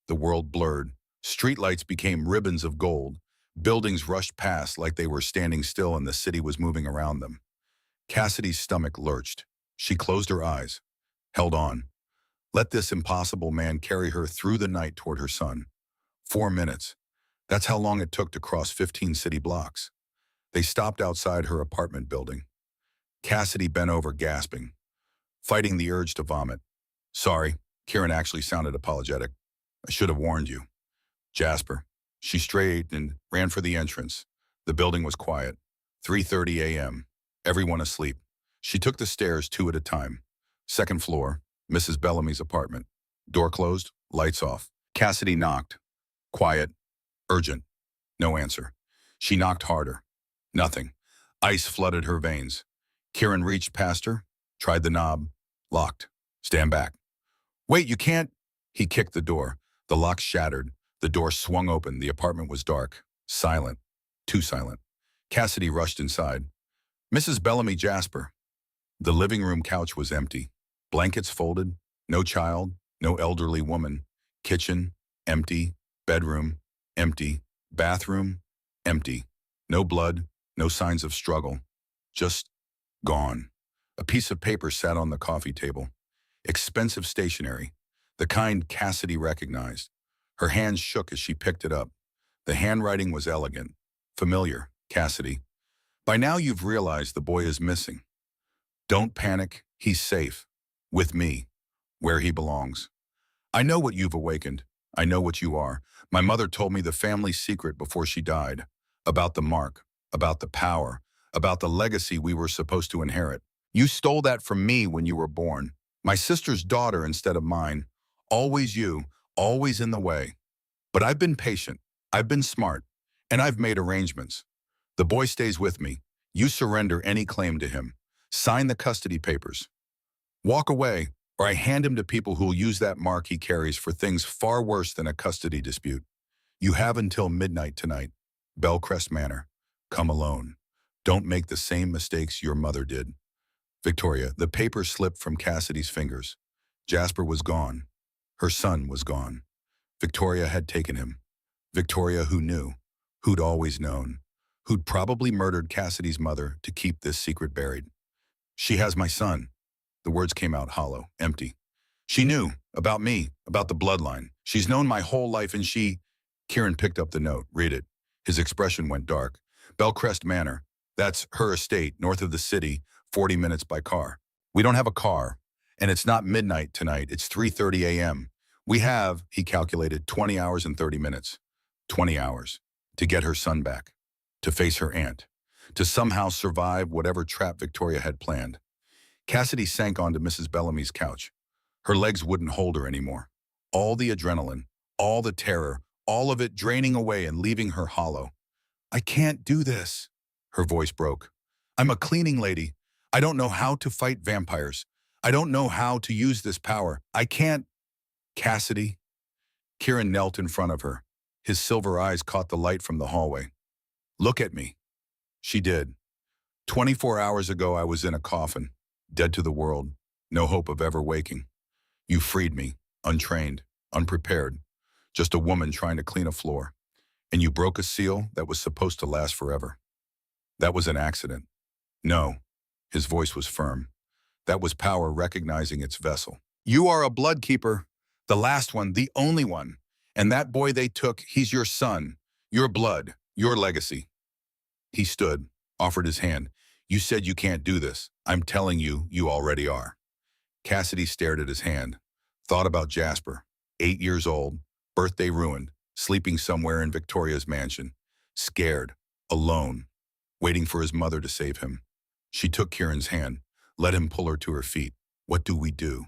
The world blurred. Streetlights became ribbons of gold. Buildings rushed past like they were standing still and the city was moving around them. Cassidy's stomach lurched. She closed her eyes, held on. Let this impossible man carry her through the night toward her son. 4 minutes. That's how long it took to cross 15 city blocks. They stopped outside her apartment building. Cassidy bent over, gasping, fighting the urge to vomit. Sorry, Kieran actually sounded apologetic. I should have warned you. Jasper. She straightened and ran for the entrance. The building was quiet. 3:30 a.m. Everyone asleep. She took the stairs 2 at a time. Second floor, Mrs. Bellamy's apartment. Door closed, lights off. Cassidy knocked. Quiet, urgent. No answer. She knocked harder. Nothing. Ice flooded her veins. Kieran reached past her, tried the knob. Locked. Stand back. Wait, you can't. He kicked the door. The lock shattered. The door swung open. The apartment was dark. Silent. Too silent. Cassidy rushed inside. Mrs. Bellamy, Jasper. The living room couch was empty. Blankets folded. No child. No elderly woman. Kitchen. Empty. Bedroom. Empty. Bathroom. Empty. No blood. No signs of struggle. Just gone. A piece of paper sat on the coffee table. Expensive stationery. The kind Cassidy recognized. Her hands shook as she picked it up. The handwriting was elegant. Familiar, Cassidy. By now you've realized the boy is missing. Don't panic. He's safe. With me. Where he belongs. I know what you've awakened. I know what you are. My mother told me the family secret before she died. About the mark. About the power. About the legacy we were supposed to inherit. You stole that from me when you were born. My sister's daughter instead of mine. Always you. always in the way. But I've been patient, I've been smart, and I've made arrangements. The boy stays with me. You surrender any claim to him. Sign the custody papers. Walk away, or I hand him to people who'll use that mark he carries for things far worse than a custody dispute. You have until midnight tonight. Bellcrest Manor. Come alone. Don't make the same mistakes your mother did. Victoria, the paper slipped from Cassidy's fingers. Jasper was gone. Her son was gone. Victoria had taken him. Victoria who knew, who'd always known, who'd probably murdered Cassidy's mother to keep this secret buried. She has my son. The words came out hollow, empty. She knew about me, about the bloodline. She's known my whole life and she... Kieran picked up the note. Read it. His expression went dark. Bellcrest Manor. That's her estate, north of the city, 40 minutes by car. We don't have a car, and it's not midnight tonight. It's 3:30 a.m. We have, he calculated, 20 hours and 30 minutes. 20 hours. To get her son back. To face her aunt. To somehow survive whatever trap Victoria had planned. Cassidy sank onto Mrs. Bellamy's couch. Her legs wouldn't hold her anymore. All the adrenaline, all the terror, all of it draining away and leaving her hollow. I can't do this. Her voice broke. I'm a cleaning lady. I don't know how to fight vampires. I don't know how to use this power. I can't. Cassidy. Kieran knelt in front of her. His silver eyes caught the light from the hallway. Look at me. She did. 24 hours ago I was in a coffin, dead to the world, no hope of ever waking. You freed me, untrained, unprepared, just a woman trying to clean a floor. And you broke a seal that was supposed to last forever. That was an accident. No, his voice was firm. That was power recognizing its vessel. You are a blood keeper, the last one, the only one. And that boy they took, he's your son, your blood, your legacy. He stood, offered his hand. You said you can't do this. I'm telling you, you already are. Cassidy stared at his hand, thought about Jasper, 8 years old, birthday ruined, sleeping somewhere in Victoria's mansion, scared, alone, waiting for his mother to save him. She took Kieran's hand, let him pull her to her feet. What do?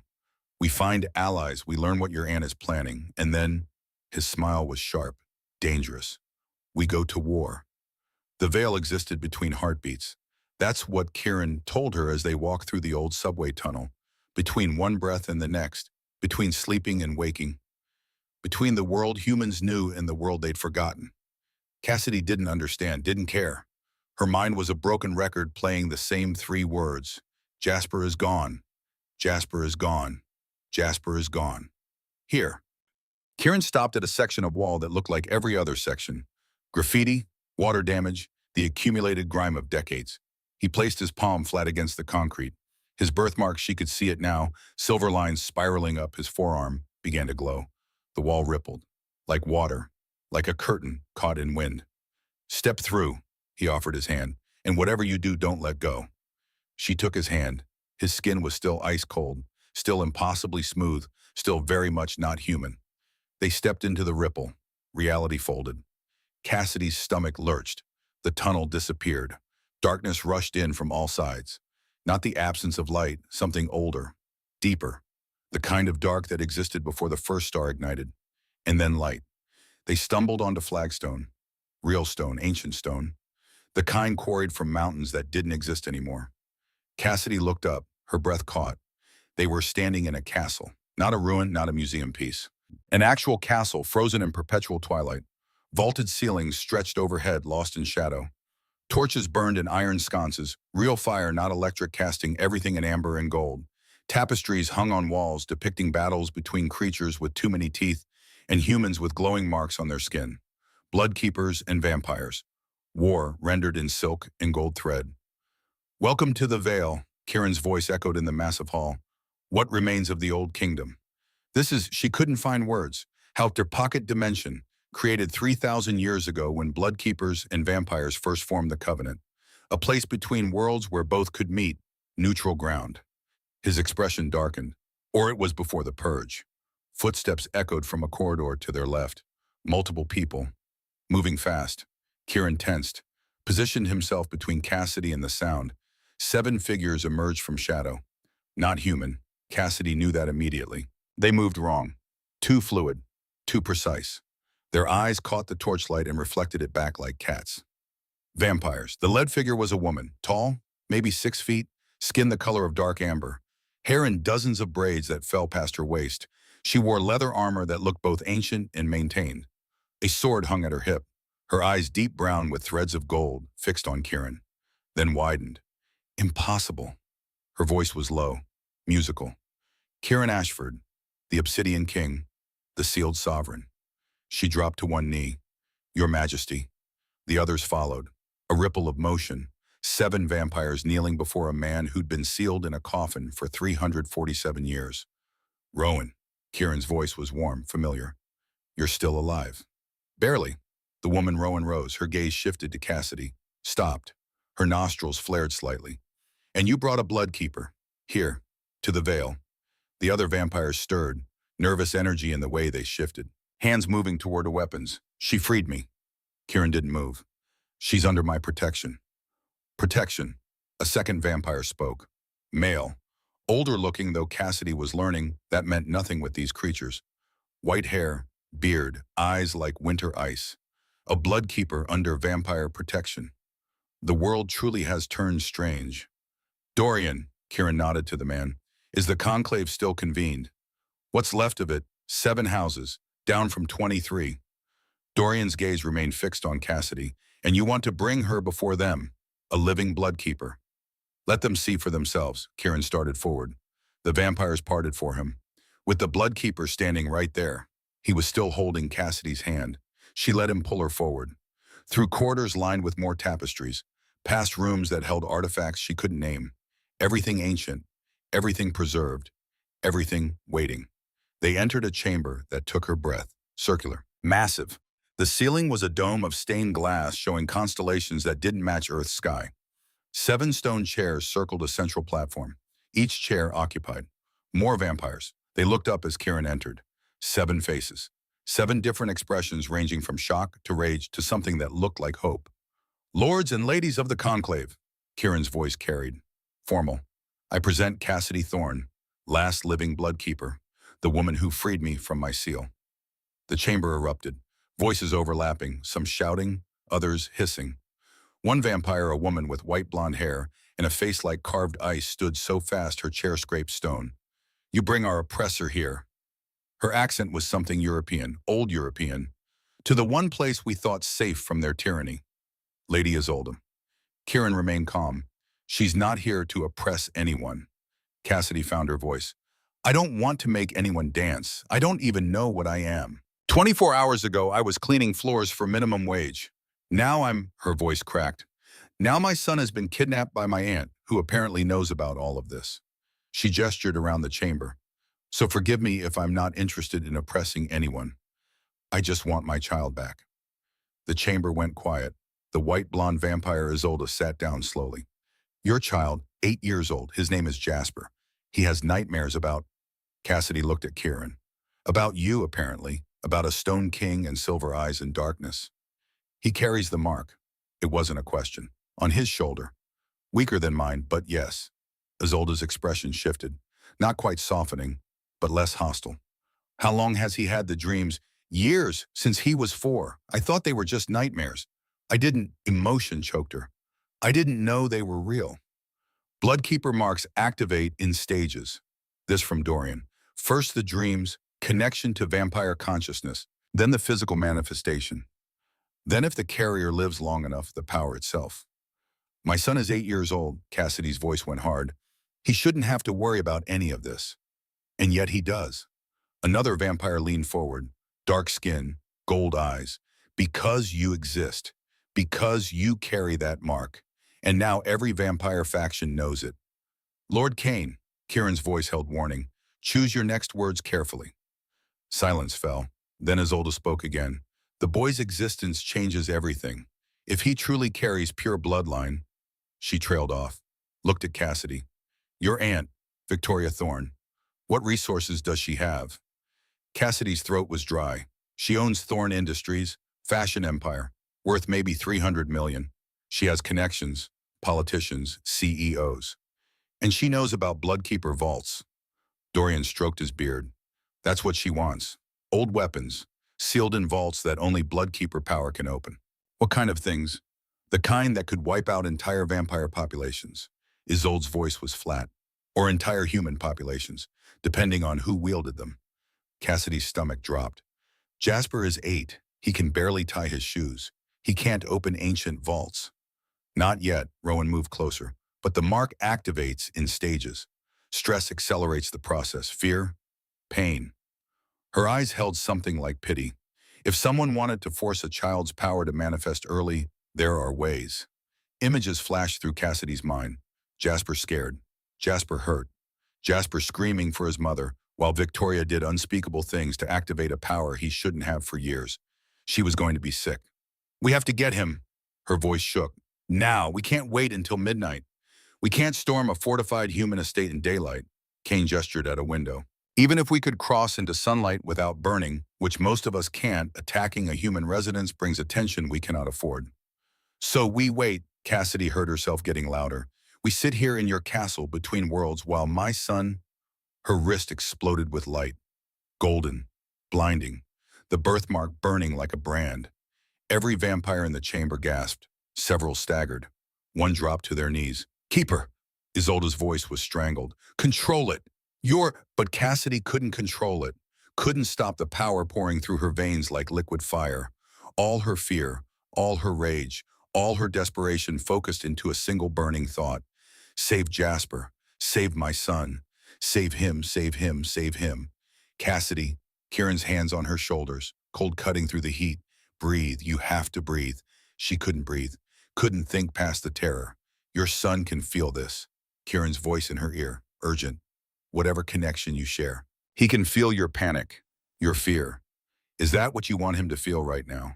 We find allies, we learn what your aunt is planning, and then, his smile was sharp, dangerous. We go to war. The veil existed between heartbeats. That's what Kieran told her as they walked through the old subway tunnel, between one breath and the next, between sleeping and waking, between the world humans knew and the world they'd forgotten. Cassidy didn't understand, didn't care. Her mind was a broken record playing the same 3 words. Jasper is gone. Jasper is gone. Jasper is gone. Here. Kieran stopped at a section of wall that looked like every other section. Graffiti, water damage, the accumulated grime of decades. He placed his palm flat against the concrete. His birthmark, she could see it now, silver lines spiraling up his forearm, began to glow. The wall rippled, like water, like a curtain caught in wind. Step through, he offered his hand, and whatever you do, don't let go. She took his hand. His skin was still ice cold, still impossibly smooth, still very much not human. They stepped into the ripple. Reality folded. Cassidy's stomach lurched. The tunnel disappeared. Darkness rushed in from all sides. Not the absence of light, something older, deeper. The kind of dark that existed before the first star ignited. And then light. They stumbled onto flagstone. Real stone, ancient stone. The kind quarried from mountains that didn't exist anymore. Cassidy looked up, her breath caught. They were standing in a castle. Not a ruin, not a museum piece. An actual castle, frozen in perpetual twilight. Vaulted ceilings stretched overhead, lost in shadow. Torches burned in iron sconces, real fire, not electric, casting everything in amber and gold. Tapestries hung on walls depicting battles between creatures with too many teeth and humans with glowing marks on their skin. Blood keepers and vampires. War rendered in silk and gold thread. Welcome to the Vale, Kieran's voice echoed in the massive hall. What remains of the old kingdom? She couldn't find words. Helped her pocket dimension, created 3,000 years ago when blood keepers and vampires first formed the Covenant. A place between worlds where both could meet, neutral ground. His expression darkened. Or it was before the purge. Footsteps echoed from a corridor to their left. Multiple people. Moving fast. Kieran tensed. Positioned himself between Cassidy and the sound. 7 figures emerged from shadow. Not human. Cassidy knew that immediately. They moved wrong. Too fluid. too precise. Their eyes caught the torchlight and reflected it back like cats. Vampires. The lead figure was a woman, tall, maybe 6 feet, skin the color of dark amber, hair in dozens of braids that fell past her waist. She wore leather armor that looked both ancient and maintained. A sword hung at her hip, her eyes deep brown with threads of gold fixed on Kieran, then widened. Impossible. Her voice was low, musical. Kieran Ashford, the Obsidian King, the sealed sovereign. She dropped to one knee. Your Majesty. The others followed. A ripple of motion. 7 vampires kneeling before a man who'd been sealed in a coffin for 347 years. Rowan. Kieran's voice was warm, familiar. You're still alive. Barely. The woman Rowan rose, her gaze shifted to Cassidy. Stopped. Her nostrils flared slightly. And you brought a bloodkeeper. Here. To the veil. The other vampires stirred, nervous energy in the way they shifted. Hands moving toward her weapons. She freed me. Kieran didn't move. She's under my protection. Protection. A second vampire spoke. Male. Older looking, though Cassidy was learning that meant nothing with these creatures. White hair, beard, eyes like winter ice. A bloodkeeper under vampire protection. The world truly has turned strange. Dorian, Kieran nodded to the man, is the conclave still convened? What's left of it? 7 houses, down from 23. Dorian's gaze remained fixed on Cassidy, and you want to bring her before them, a living bloodkeeper. Let them see for themselves. Kieran started forward. The vampires parted for him, with the bloodkeeper standing right there. He was still holding Cassidy's hand. She let him pull her forward. Through corridors lined with more tapestries, past rooms that held artifacts she couldn't name. Everything ancient, everything preserved, everything waiting. They entered a chamber that took her breath, circular, massive. The ceiling was a dome of stained glass showing constellations that didn't match Earth's sky. 7 stone chairs circled a central platform, each chair occupied. More vampires. They looked up as Kieran entered. 7 faces. 7 different expressions ranging from shock to rage to something that looked like hope. Lords and ladies of the conclave, Kieran's voice carried. Formal. I present Cassidy Thorne, last living bloodkeeper, the woman who freed me from my seal. The chamber erupted, voices overlapping, some shouting, others hissing. One vampire, a woman with white blonde hair and a face like carved ice, stood so fast her chair scraped stone. You bring our oppressor here. Her accent was something European, old European, to the one place we thought safe from their tyranny. Lady Isolde. Kieran remained calm. She's not here to oppress anyone. Cassidy found her voice. I don't want to make anyone dance. I don't even know what I am. 24 hours ago, I was cleaning floors for minimum wage. Now her voice cracked. Now my son has been kidnapped by my aunt, who apparently knows about all of this. She gestured around the chamber. So forgive me if I'm not interested in oppressing anyone. I just want my child back. The chamber went quiet. The white blonde vampire Isolde sat down slowly. Your child, 8 years old, his name is Jasper. He has nightmares about... Cassidy looked at Kieran. About you, apparently. About a stone king and silver eyes in darkness. He carries the mark. It wasn't a question. On his shoulder. Weaker than mine, but yes. Isolde's expression shifted. Not quite softening, but less hostile. How long has he had the dreams? Years, since he was 4. I thought they were just nightmares. I didn't... Emotion choked her. I didn't know they were real. Bloodkeeper marks activate in stages. This from Dorian. First the dreams, connection to vampire consciousness, then the physical manifestation. Then if the carrier lives long enough, the power itself. My son is 8 years old, Cassidy's voice went hard. He shouldn't have to worry about any of this. And yet he does. Another vampire leaned forward, dark skin, gold eyes. Because you exist. Because you carry that mark. And now every vampire faction knows it. Lord Kane, Kieran's voice held warning. Choose your next words carefully. Silence fell. Then Isolde spoke again. The boy's existence changes everything. If he truly carries pure bloodline... She trailed off, looked at Cassidy. Your aunt, Victoria Thorne. What resources does she have? Cassidy's throat was dry. She owns Thorne Industries, fashion empire, worth maybe 300 million. She has connections, politicians, CEOs. And she knows about Bloodkeeper vaults. Dorian stroked his beard. That's what she wants. Old weapons, sealed in vaults that only Bloodkeeper power can open. What kind of things? The kind that could wipe out entire vampire populations. Isolde's voice was flat. Or entire human populations, depending on who wielded them. Cassidy's stomach dropped. Jasper is 8. He can barely tie his shoes. He can't open ancient vaults. Not yet, Rowan moved closer. But the mark activates in stages. Stress accelerates the process. Fear, pain. Her eyes held something like pity. If someone wanted to force a child's power to manifest early, there are ways. Images flashed through Cassidy's mind. Jasper scared. Jasper hurt. Jasper screaming for his mother, while Victoria did unspeakable things to activate a power he shouldn't have for years. She was going to be sick. We have to get him. Her voice shook. Now, we can't wait until midnight. We can't storm a fortified human estate in daylight. Kane gestured at a window. Even if we could cross into sunlight without burning, which most of us can't, attacking a human residence brings attention we cannot afford. So we wait, Cassidy heard herself getting louder. We sit here in your castle between worlds while my son... Her wrist exploded with light. Golden. Blinding. The birthmark burning like a brand. Every vampire in the chamber gasped. Several staggered. One dropped to their knees. Keep her! Isolde's voice was strangled. Control it! But Cassidy couldn't control it. Couldn't stop the power pouring through her veins like liquid fire. All her fear, all her rage, all her desperation focused into a single burning thought. Save Jasper. Save my son. Save him, save him, save him. Cassidy, Kieran's hands on her shoulders, cold cutting through the heat. Breathe, you have to breathe. She couldn't breathe, couldn't think past the terror. Your son can feel this. Kieran's voice in her ear, urgent. Whatever connection you share. He can feel your panic, your fear. Is that what you want him to feel right now?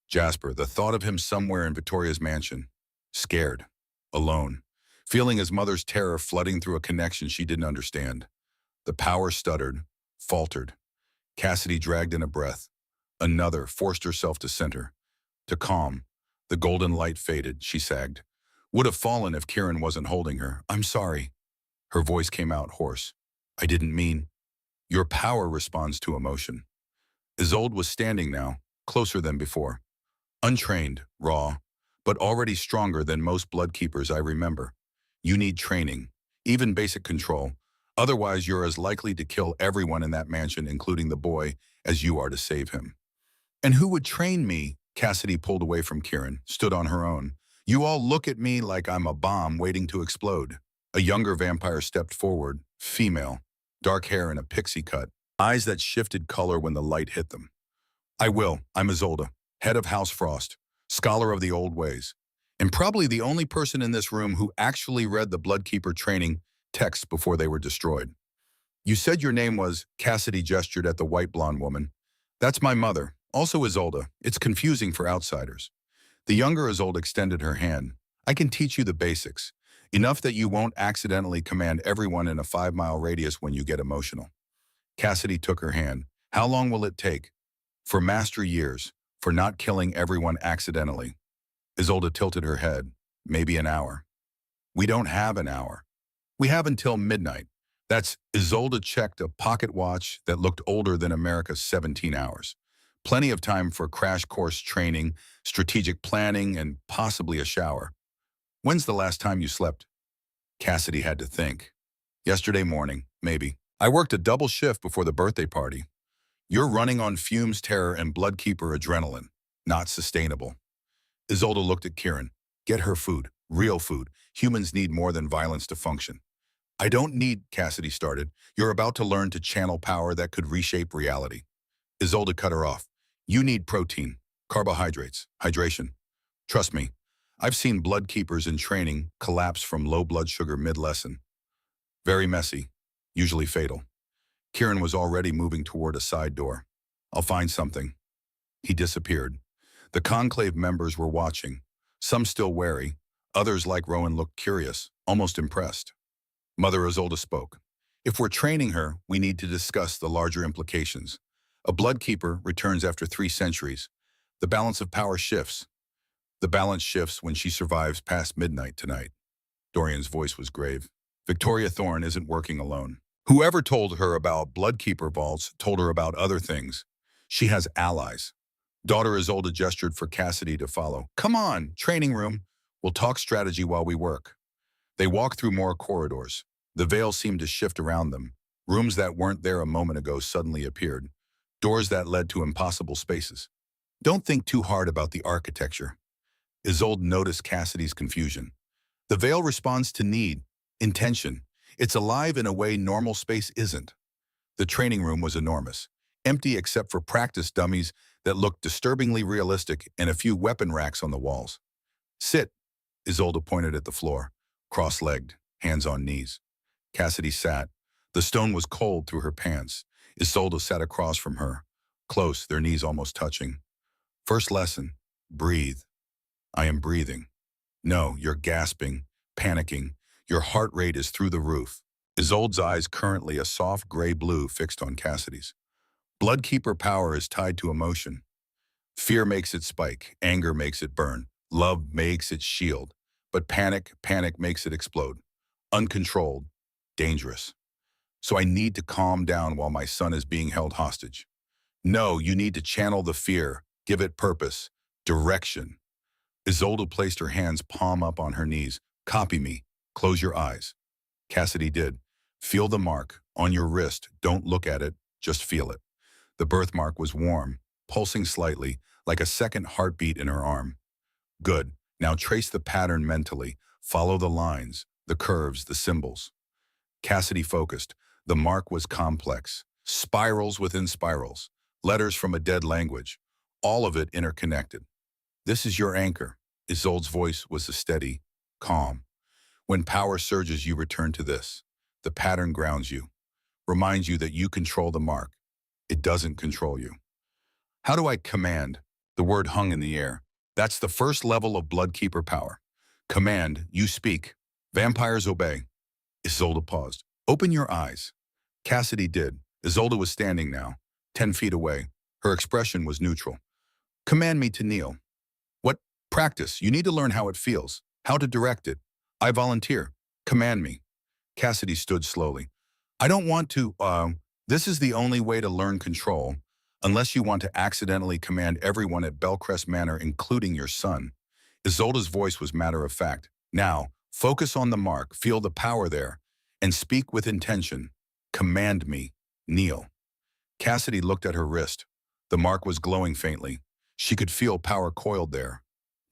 Jasper, the thought of him somewhere in Victoria's mansion. Scared, alone, feeling his mother's terror flooding through a connection she didn't understand. The power stuttered, faltered. Cassidy dragged in a breath. Another forced herself to center, to calm. The golden light faded, she sagged. Would have fallen if Kieran wasn't holding her. I'm sorry. Her voice came out hoarse. I didn't mean. Your power responds to emotion. Isolde was standing now, closer than before. Untrained, raw, but already stronger than most bloodkeepers I remember. You need training, even basic control. Otherwise, you're as likely to kill everyone in that mansion, including the boy, as you are to save him. And who would train me? Cassidy pulled away from Kieran, stood on her own. You all look at me like I'm a bomb waiting to explode. A younger vampire stepped forward, female, dark hair and a pixie cut, eyes that shifted color when the light hit them. I will. I'm Isolde, head of House Frost, scholar of the old ways, and probably the only person in this room who actually read the Bloodkeeper training texts before they were destroyed. You said your name was, Cassidy gestured at the white blonde woman. That's my mother, also Isolde. It's confusing for outsiders. The younger Isolde extended her hand. I can teach you the basics, enough that you won't accidentally command everyone in a 5-mile radius when you get emotional. Cassidy took her hand. How long will it take? For master years, for not killing everyone accidentally. Isolde tilted her head. Maybe an hour. We don't have an hour. We have until midnight. That's Isolde checked a pocket watch that looked older than America's 17 hours. Plenty of time for crash course training, strategic planning, and possibly a shower. When's the last time you slept? Cassidy had to think. Yesterday morning, maybe. I worked a double shift before the birthday party. You're running on fumes, terror, and Bloodkeeper adrenaline. Not sustainable. Isolde looked at Kieran. Get her food. Real food. Humans need more than violence to function. I don't need, Cassidy started. You're about to learn to channel power that could reshape reality. Isolde cut her off. You need protein, carbohydrates, hydration. Trust me, I've seen Bloodkeepers in training collapse from low blood sugar mid-lesson. Very messy, usually fatal. Kieran was already moving toward a side door. I'll find something. He disappeared. The conclave members were watching, some still wary, others like Rowan looked curious, almost impressed. Mother Isolde spoke. If we're training her, we need to discuss the larger implications. A Bloodkeeper returns after 3 centuries. The balance of power shifts. The balance shifts when she survives past midnight tonight. Dorian's voice was grave. Victoria Thorne isn't working alone. Whoever told her about Bloodkeeper vaults told her about other things. She has allies. Daughter Isolde gestured for Cassidy to follow. Come on, training room. We'll talk strategy while we work. They walked through more corridors. The veil seemed to shift around them. Rooms that weren't there a moment ago suddenly appeared. Doors that led to impossible spaces. Don't think too hard about the architecture. Isolde noticed Cassidy's confusion. The veil responds to need, intention. It's alive in a way normal space isn't. The training room was enormous, empty except for practice dummies that looked disturbingly realistic and a few weapon racks on the walls. Sit, Isolde pointed at the floor, cross-legged, hands on knees. Cassidy sat. The stone was cold through her pants. Isolde sat across from her, close, their knees almost touching. First lesson, breathe. I am breathing. No, you're gasping, panicking. Your heart rate is through the roof. Isolde's eyes currently a soft gray blue fixed on Cassidy's. Bloodkeeper power is tied to emotion. Fear makes it spike, anger makes it burn, love makes it shield. But panic makes it explode. Uncontrolled, dangerous. So I need to calm down while my son is being held hostage. No, you need to channel the fear, give it purpose, direction. Isolde placed her hands palm up on her knees. Copy me. Close your eyes. Cassidy did. Feel the mark on your wrist. Don't look at it, just feel it. The birthmark was warm, pulsing slightly, like a second heartbeat in her arm. Good. Now trace the pattern mentally. Follow the lines, the curves, the symbols. Cassidy focused. The mark was complex. Spirals within spirals. Letters from a dead language. All of it interconnected. This is your anchor. Isolde's voice was a steady, calm. When power surges, you return to this. The pattern grounds you. Reminds you that you control the mark. It doesn't control you. How do I command? The word hung in the air. That's the first level of Bloodkeeper power. Command, you speak. Vampires obey. Isolde paused. Open your eyes. Cassidy did. Isolde was standing now, 10 feet away. Her expression was neutral. Command me to kneel. What? Practice. You need to learn how it feels, how to direct it. I volunteer. Command me. Cassidy stood slowly. I don't want to, this is the only way to learn control, unless you want to accidentally command everyone at Bellcrest Manor, including your son. Isolde's voice was matter of fact. Now, focus on the mark, feel the power there, and speak with intention. Command me. Kneel. Cassidy looked at her wrist. The mark was glowing faintly. She could feel power coiled there.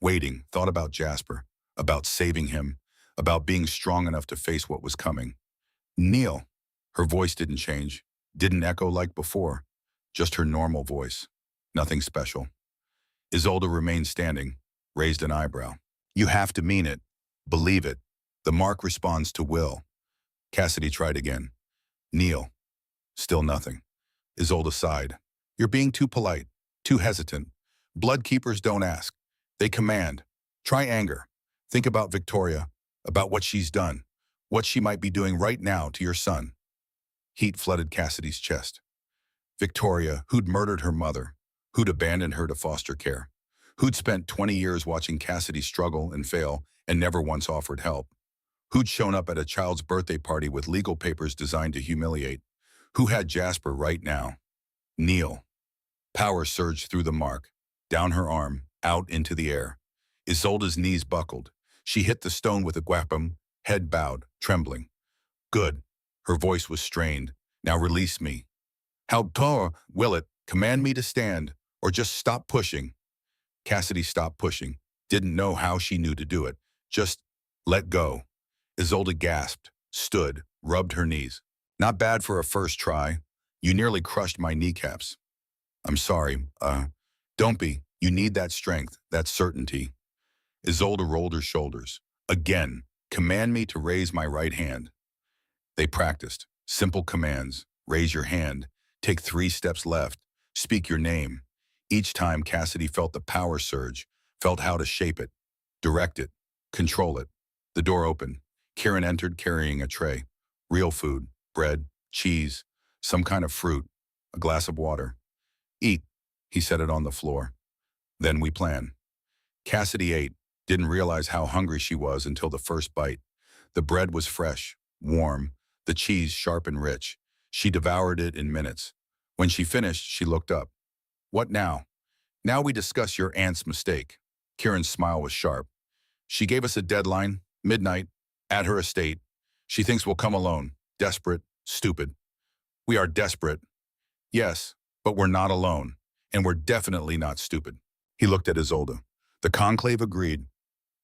Waiting, thought about Jasper, about saving him, about being strong enough to face what was coming. Kneel. Her voice didn't change, didn't echo like before, just her normal voice. Nothing special. Isolde remained standing, raised an eyebrow. You have to mean it. Believe it. The mark responds to will. Cassidy tried again. Kneel. Still nothing. Isolde sighed. You're being too polite, too hesitant. Bloodkeepers don't ask. They command. Try anger. Think about Victoria, about what she's done, what she might be doing right now to your son. Heat flooded Cassidy's chest. Victoria, who'd murdered her mother, who'd abandoned her to foster care, who'd spent 20 years watching Cassidy struggle and fail and never once offered help, who'd shown up at a child's birthday party with legal papers designed to humiliate, who had Jasper right now. Kneel. Power surged through the mark, down her arm, out into the air. Isolde's knees buckled. She hit the stone with a guapum, head bowed, trembling. Good. Her voice was strained. Now release me. How tall will it? Command me to stand, or just stop pushing. Cassidy stopped pushing. Didn't know how she knew to do it. Just let go. Isolde gasped, stood, rubbed her knees. Not bad for a first try. You nearly crushed my kneecaps. I'm sorry. Don't be. You need that strength, that certainty. Isolde rolled her shoulders. Again, command me to raise my right hand. They practiced. Simple commands. Raise your hand. Take 3 steps left. Speak your name. Each time Cassidy felt the power surge, felt how to shape it, direct it, control it. The door opened. Kieran entered carrying a tray. Real food, bread, cheese, some kind of fruit, a glass of water. Eat, he set it on the floor. Then we plan. Cassidy ate, didn't realize how hungry she was until the first bite. The bread was fresh, warm, the cheese sharp and rich. She devoured it in minutes. When she finished, she looked up. What now? Now we discuss your aunt's mistake. Kieran's smile was sharp. She gave us a deadline, midnight, at her estate. She thinks we'll come alone. Desperate, stupid. We are desperate. Yes, but we're not alone. And we're definitely not stupid. He looked at Isolde. The conclave agreed.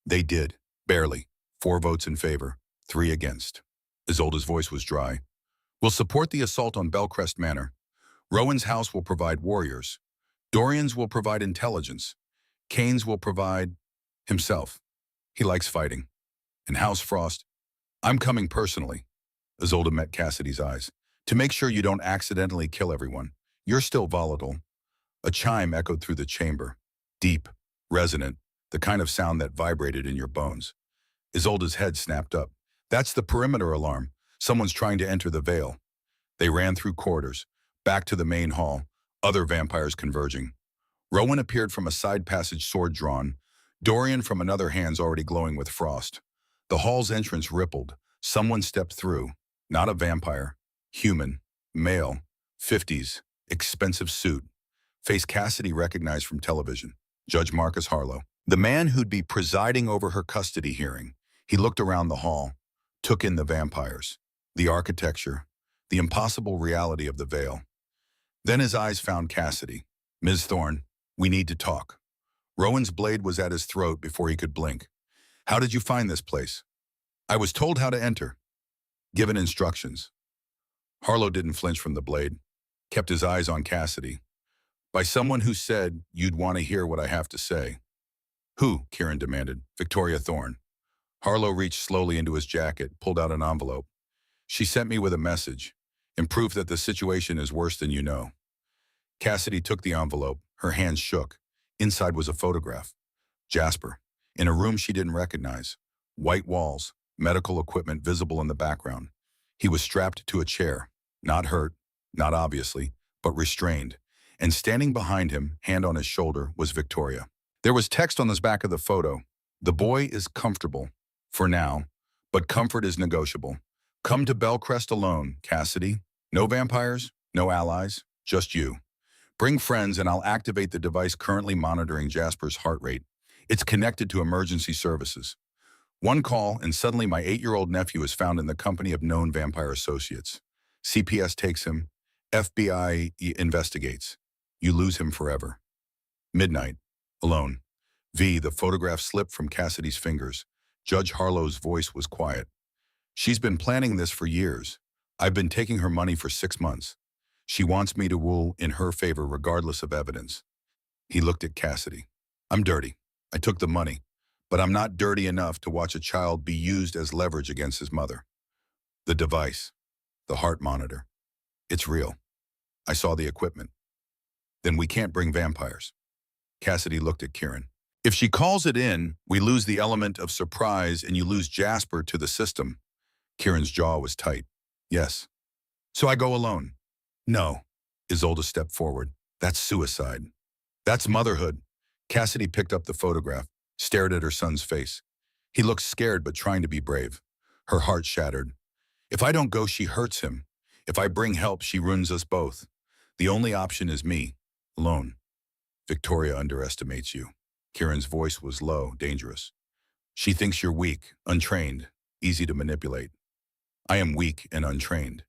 They did. Barely. 4 votes in favor, 3 against. Isolde's voice was dry. We'll support the assault on Belcrest Manor. Rowan's house will provide warriors. Dorian's will provide intelligence. Kane's will provide himself. He likes fighting. And House Frost, I'm coming personally. Isolde met Cassidy's eyes. To make sure you don't accidentally kill everyone. You're still volatile. A chime echoed through the chamber. Deep, resonant, the kind of sound that vibrated in your bones. Isolde's head snapped up. That's the perimeter alarm. Someone's trying to enter the Vale. They ran through corridors, back to the main hall, other vampires converging. Rowan appeared from a side passage, sword drawn. Dorian from another, hands already glowing with frost. The hall's entrance rippled. Someone stepped through. Not a vampire. Human. Male. 50s. Expensive suit. Face Cassidy recognized from television. Judge Marcus Harlow. The man who'd be presiding over her custody hearing. He looked around the hall, took in the vampires, the architecture, the impossible reality of the Vale. Then his eyes found Cassidy. Ms. Thorne, we need to talk. Rowan's blade was at his throat before he could blink. How did you find this place? I was told how to enter. Given instructions. Harlow didn't flinch from the blade, kept his eyes on Cassidy. By someone who said, you'd want to hear what I have to say. Who? Kieran demanded. Victoria Thorne. Harlow reached slowly into his jacket, pulled out an envelope. She sent me with a message, in proof that the situation is worse than you know. Cassidy took the envelope. Her hands shook. Inside was a photograph. Jasper, in a room she didn't recognize. White walls, medical equipment visible in the background. He was strapped to a chair, not hurt, not obviously, but restrained. And standing behind him, hand on his shoulder, was Victoria. There was text on the back of the photo. The boy is comfortable, for now, but comfort is negotiable. Come to Belcrest alone, Cassidy. No vampires, no allies, just you. Bring friends and I'll activate the device currently monitoring Jasper's heart rate. It's connected to emergency services. One call and suddenly my 8-year-old nephew is found in the company of known vampire associates. CPS takes him. FBI investigates. You lose him forever. Midnight. Alone. The photograph slipped from Cassidy's fingers. Judge Harlow's voice was quiet. She's been planning this for years. I've been taking her money for 6 months. She wants me to rule in her favor regardless of evidence. He looked at Cassidy. I'm dirty. I took the money. But I'm not dirty enough to watch a child be used as leverage against his mother. The device. The heart monitor. It's real. I saw the equipment. Then we can't bring vampires. Cassidy looked at Kieran. If she calls it in, we lose the element of surprise and you lose Jasper to the system. Kieran's jaw was tight. Yes. So I go alone. No. Isolde stepped forward. That's suicide. That's motherhood. Cassidy picked up the photograph, stared at her son's face. He looked scared but trying to be brave. Her heart shattered. If I don't go, she hurts him. If I bring help, she ruins us both. The only option is me, alone. Victoria underestimates you. Kieran's voice was low, dangerous. She thinks you're weak, untrained, easy to manipulate. I am weak and untrained.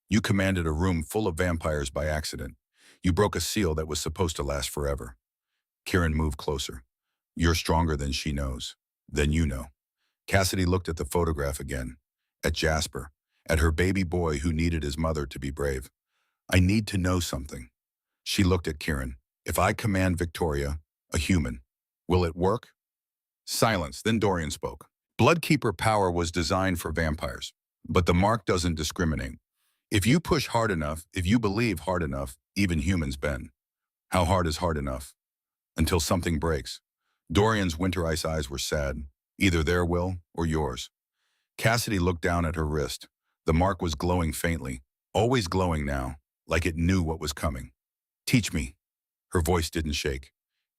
You commanded a room full of vampires by accident. You broke a seal that was supposed to last forever. Kieran moved closer. You're stronger than she knows, than you know. Cassidy looked at the photograph again, at Jasper, at her baby boy who needed his mother to be brave. I need to know something. She looked at Kieran. If I command Victoria, a human, will it work? Silence, then Dorian spoke. Bloodkeeper power was designed for vampires, but the mark doesn't discriminate. If you push hard enough, if you believe hard enough, even humans bend. How hard is hard enough? Until something breaks. Dorian's winter ice eyes were sad, either their will or yours. Cassidy looked down at her wrist. The mark was glowing faintly, always glowing now, like it knew what was coming. Teach me. Her voice didn't shake.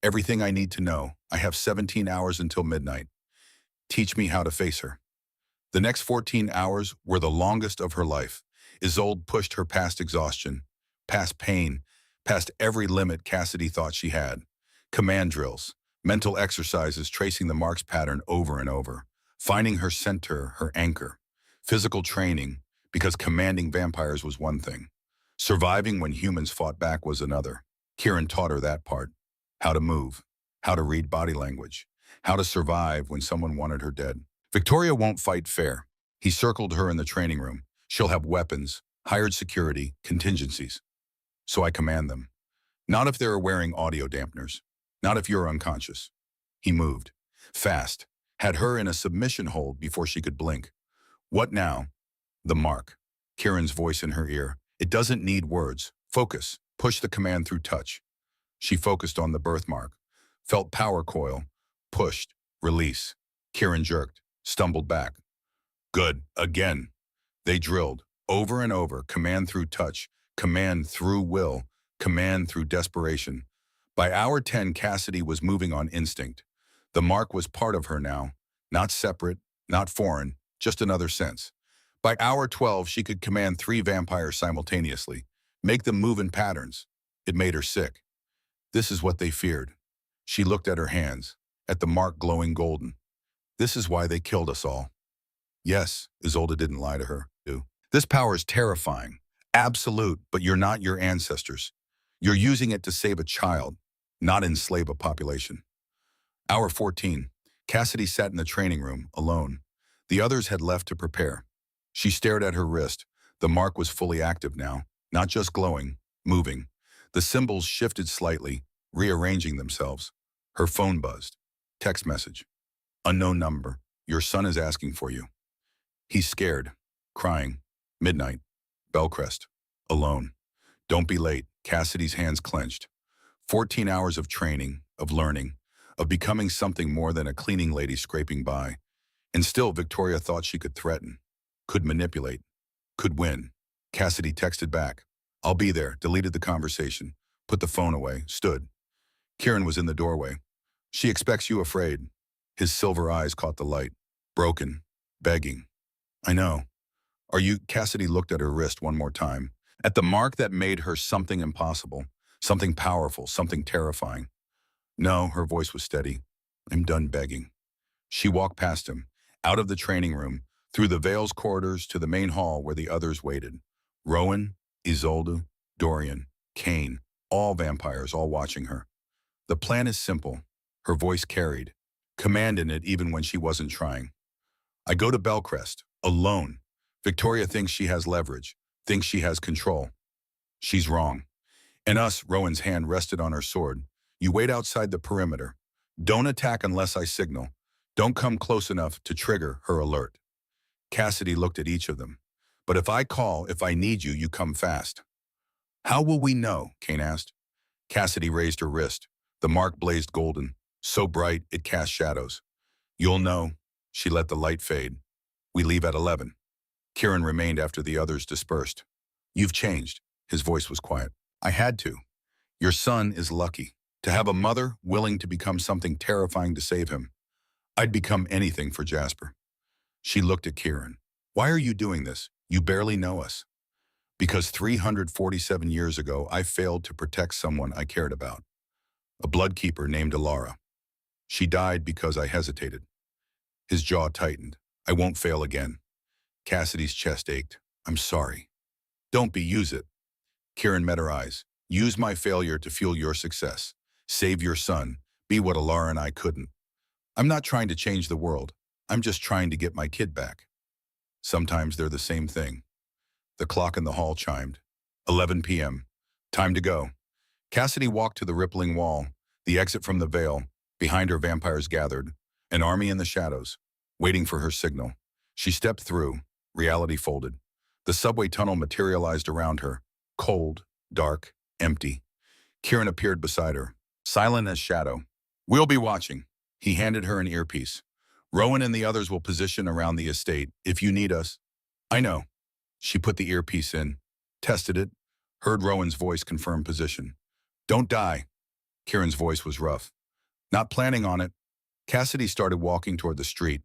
Everything I need to know. I have 17 hours until midnight. Teach me how to face her. The next 14 hours were the longest of her life. Isolde pushed her past exhaustion, past pain, past every limit Cassidy thought she had. Command drills, mental exercises tracing the mark's pattern over and over, finding her center, her anchor. Physical training, because commanding vampires was one thing. Surviving when humans fought back was another. Kieran taught her that part. How to move, how to read body language, how to survive when someone wanted her dead. Victoria won't fight fair. He circled her in the training room. She'll have weapons, hired security, contingencies. So I command them. Not if they're wearing audio dampeners. Not if you're unconscious. He moved. Fast. Had her in a submission hold before she could blink. What now? The mark. Kieran's voice in her ear. It doesn't need words. Focus. Push the command through touch. She focused on the birthmark. Felt power coil. Pushed. Release. Kieran jerked. Stumbled back. Good. Again. They drilled. Over and over. Command through touch. Command through will. Command through desperation. By hour 10, Cassidy was moving on instinct. The mark was part of her now. Not separate. Not foreign. Just another sense. By hour 12, she could command 3 vampires simultaneously. Make them move in patterns. It made her sick. This is what they feared. She looked at her hands. At the mark glowing golden. This is why they killed us all. Yes, Isolde didn't lie to her. This power is terrifying. Absolute, but you're not your ancestors. You're using it to save a child, not enslave a population. Hour 14. Cassidy sat in the training room, alone. The others had left to prepare. She stared at her wrist. The mark was fully active now, not just glowing, moving. The symbols shifted slightly, rearranging themselves. Her phone buzzed. Text message. Unknown number. Your son is asking for you. He's scared, crying. Midnight. Bellcrest. Alone. Don't be late. Cassidy's hands clenched. 14 hours of training, of learning, of becoming something more than a cleaning lady scraping by. And still Victoria thought she could threaten, could manipulate, could win. Cassidy texted back. I'll be there, deleted the conversation, put the phone away, stood. Kieran was in the doorway. She expects you afraid. His silver eyes caught the light. Broken, begging. I know. Are you? Cassidy looked at her wrist one more time. At the mark that made her something impossible, something powerful, something terrifying. No, her voice was steady. I'm done begging. She walked past him, out of the training room, through the Vale's corridors to the main hall where the others waited. Rowan, Isolde, Dorian, Kane, all vampires, all watching her. The plan is simple. Her voice carried. Command in it even when she wasn't trying. I go to Bellcrest, alone. Victoria thinks she has leverage, thinks she has control. She's wrong. And us, Rowan's hand rested on her sword. You wait outside the perimeter. Don't attack unless I signal. Don't come close enough to trigger her alert. Cassidy looked at each of them. But if I call, if I need you, you come fast. How will we know? Kane asked. Cassidy raised her wrist. The mark blazed golden, so bright it cast shadows. You'll know. She let the light fade. We leave at 11. Kieran remained after the others dispersed. You've changed. His voice was quiet. I had to. Your son is lucky. To have a mother willing to become something terrifying to save him. I'd become anything for Jasper. She looked at Kieran. Why are you doing this? You barely know us. Because 347 years ago, I failed to protect someone I cared about. A bloodkeeper named Alara. She died because I hesitated. His jaw tightened. I won't fail again. Cassidy's chest ached. I'm sorry. Don't use it. Kieran met her eyes. Use my failure to fuel your success. Save your son. Be what Alara and I couldn't. I'm not trying to change the world. I'm just trying to get my kid back. Sometimes they're the same thing. The clock in the hall chimed. 11 p.m. Time to go. Cassidy walked to the rippling wall, the exit from the Vale. Behind her, vampires gathered, an army in the shadows, waiting for her signal. She stepped through. Reality folded. The subway tunnel materialized around her, cold, dark, empty. Kieran appeared beside her, silent as shadow. We'll be watching. He handed her an earpiece. Rowan and the others will position around the estate if you need us. I know. She put the earpiece in, tested it, heard Rowan's voice confirm position. Don't die. Kieran's voice was rough. Not planning on it. Cassidy started walking toward the street,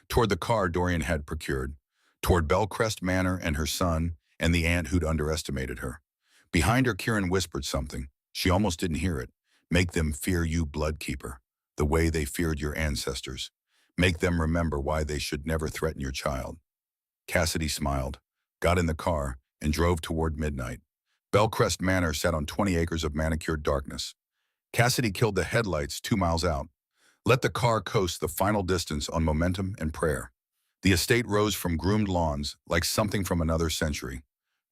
toward the car Dorian had procured, toward Bellcrest Manor and her son and the aunt who'd underestimated her. Behind her, Kieran whispered something. She almost didn't hear it. Make them fear you, Bloodkeeper, the way they feared your ancestors. Make them remember why they should never threaten your child. Cassidy smiled, got in the car, and drove toward midnight. Bellcrest Manor sat on 20 acres of manicured darkness. Cassidy killed the headlights 2 miles out. Let the car coast the final distance on momentum and prayer. The estate rose from groomed lawns like something from another century.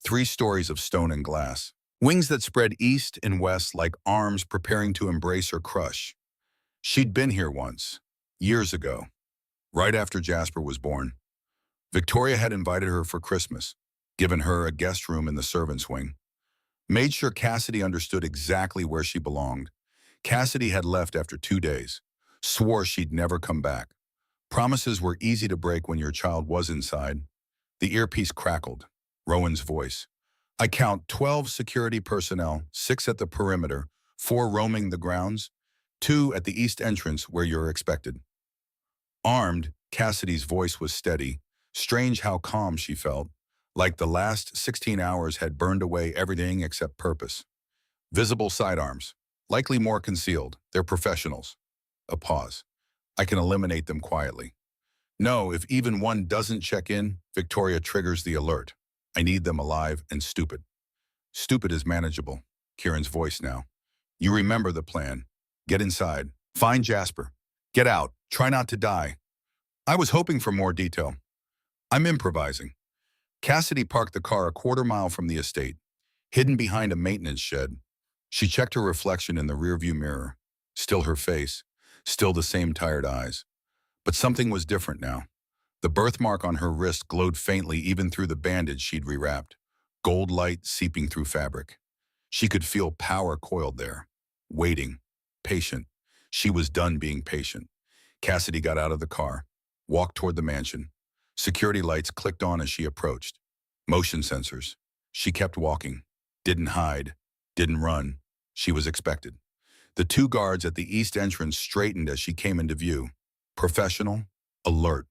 3 stories of stone and glass. Wings that spread east and west like arms preparing to embrace or crush. She'd been here once, years ago, right after Jasper was born. Victoria had invited her for Christmas, given her a guest room in the servants' wing. Made sure Cassidy understood exactly where she belonged. Cassidy had left after 2 days. Swore she'd never come back. Promises were easy to break when your child was inside. The earpiece crackled. Rowan's voice. I count 12 security personnel, 6 at the perimeter, 4 roaming the grounds, 2 at the east entrance where you're expected. Armed, Cassidy's voice was steady. Strange how calm she felt, like the last 16 hours had burned away everything except purpose. Visible sidearms, likely more concealed. They're professionals. A pause. I can eliminate them quietly. No, if even one doesn't check in, Victoria triggers the alert. I need them alive and stupid. Stupid is manageable. Kieran's voice now. You remember the plan. Get inside. Find Jasper. Get out. Try not to die. I was hoping for more detail. I'm improvising. Cassidy parked the car a quarter-mile from the estate, hidden behind a maintenance shed. She checked her reflection in the rearview mirror. Still her face. Still the same tired eyes. But something was different now. The birthmark on her wrist glowed faintly even through the bandage she'd rewrapped. Gold light seeping through fabric. She could feel power coiled there. Waiting. Patient. She was done being patient. Cassidy got out of the car. Walked toward the mansion. Security lights clicked on as she approached. Motion sensors. She kept walking. Didn't hide. Didn't run. She was expected. The 2 guards at the east entrance straightened as she came into view. Professional. Alert.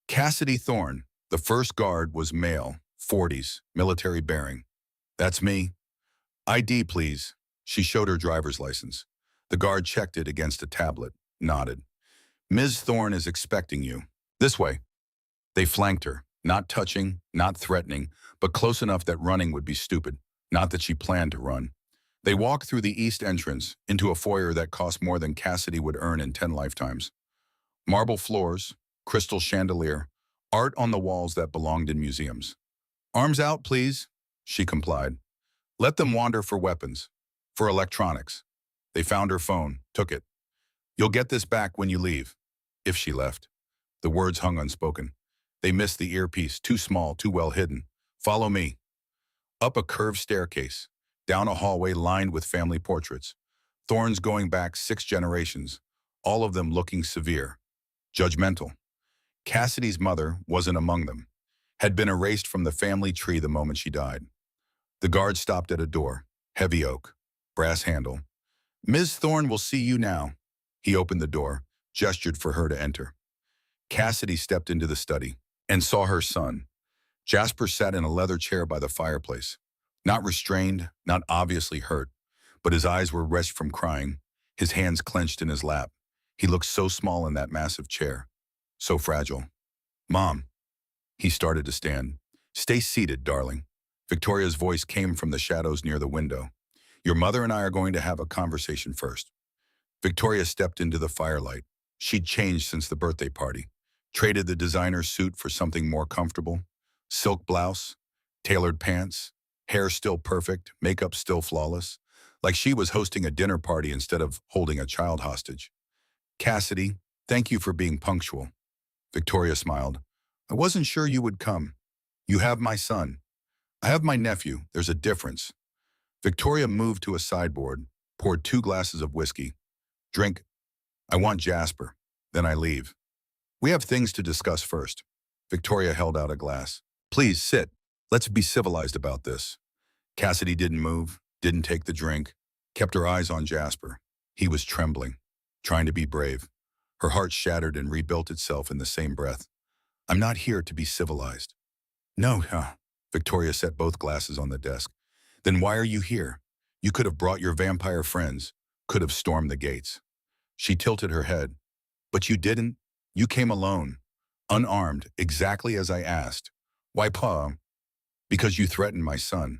Cassidy Thorne, the first guard, was male, 40s, military bearing. That's me. ID, please. She showed her driver's license. The guard checked it against a tablet, nodded. Ms. Thorne is expecting you. This way. They flanked her, not touching, not threatening, but close enough that running would be stupid, not that she planned to run. They walked through the east entrance, into a foyer that cost more than Cassidy would earn in 10 lifetimes. Marble floors, crystal chandelier, art on the walls that belonged in museums. Arms out, please, she complied. Let them wander for weapons, for electronics. They found her phone, took it. You'll get this back when you leave. If she left. The words hung unspoken. They missed the earpiece, too small, too well hidden. Follow me. Up a curved staircase, down a hallway lined with family portraits. Thorns going back 6 generations, all of them looking severe, judgmental. Cassidy's mother wasn't among them, had been erased from the family tree the moment she died. The guard stopped at a door, heavy oak, brass handle. Ms. Thorne will see you now. He opened the door, gestured for her to enter. Cassidy stepped into the study and saw her son. Jasper sat in a leather chair by the fireplace, not restrained, not obviously hurt, but his eyes were red from crying, his hands clenched in his lap. He looked so small in that massive chair, so fragile. Mom. He started to stand. Stay seated, darling. Victoria's voice came from the shadows near the window. Your mother and I are going to have a conversation first. Victoria stepped into the firelight. She'd changed since the birthday party. Traded the designer suit for something more comfortable. Silk blouse, tailored pants, hair still perfect, makeup still flawless. Like she was hosting a dinner party instead of holding a child hostage. Cassidy, thank you for being punctual. Victoria smiled. I wasn't sure you would come. You have my son. I have my nephew. There's a difference. Victoria moved to a sideboard, poured 2 glasses of whiskey. Drink. I want Jasper. Then I leave. We have things to discuss first. Victoria held out a glass. Please sit. Let's be civilized about this. Cassidy didn't move, didn't take the drink, kept her eyes on Jasper. He was trembling, trying to be brave. Her heart shattered and rebuilt itself in the same breath. I'm not here to be civilized. No, Victoria set both glasses on the desk. Then why are you here? You could have brought your vampire friends, could have stormed the gates. She tilted her head. But you didn't. You came alone, unarmed, exactly as I asked. Why, Pa? Because you threatened my son.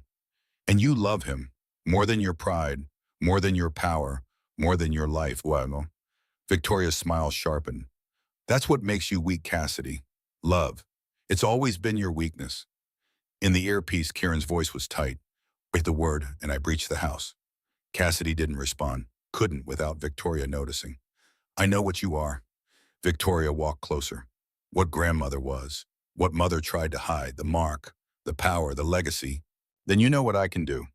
And you love him, more than your pride, more than your power, more than your life. Well, Victoria's smile sharpened. That's what makes you weak, Cassidy. Love. It's always been your weakness. In the earpiece, Kieran's voice was tight. Wait the word, and I breached the house. Cassidy didn't respond, couldn't without Victoria noticing. I know what you are. Victoria walked closer. What grandmother was, what mother tried to hide, the mark, the power, the legacy. Then you know what I can do.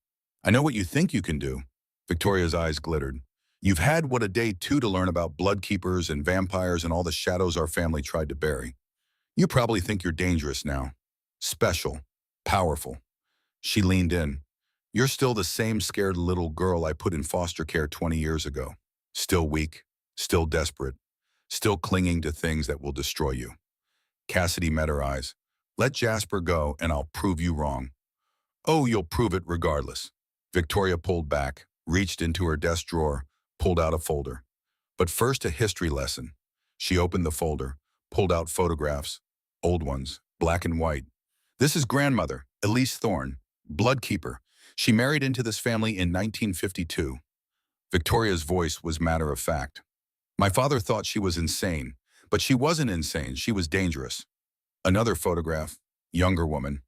I know what you think you can do. Victoria's eyes glittered. You've had what a day two to learn about blood keepers and vampires and all the shadows our family tried to bury. You probably think you're dangerous now. Special. Powerful. She leaned in. You're still the same scared little girl I put in foster care 20 years ago. Still weak. Still desperate. Still clinging to things that will destroy you. Cassidy met her eyes. Let Jasper go and I'll prove you wrong. Oh, you'll prove it regardless. Victoria pulled back, reached into her desk drawer, pulled out a folder. But first a history lesson. She opened the folder, pulled out photographs, old ones, black and white. This is grandmother, Elise Thorne, blood keeper. She married into this family in 1952. Victoria's voice was matter of fact. My father thought she was insane, but she wasn't insane, she was dangerous. Another photograph, younger woman,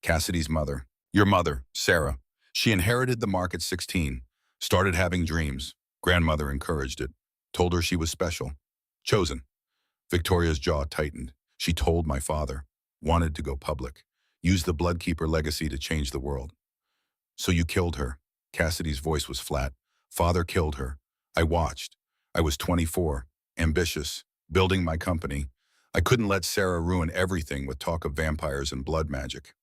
Cassidy's mother. Your mother, Sarah. She inherited the mark at 16, started having dreams. Grandmother encouraged it, told her she was special. Chosen. Victoria's jaw tightened. She told my father, wanted to go public, used the bloodkeeper legacy to change the world. So you killed her. Cassidy's voice was flat. Father killed her. I watched. I was 24, ambitious, building my company. I couldn't let Sarah ruin everything with talk of vampires and blood magic.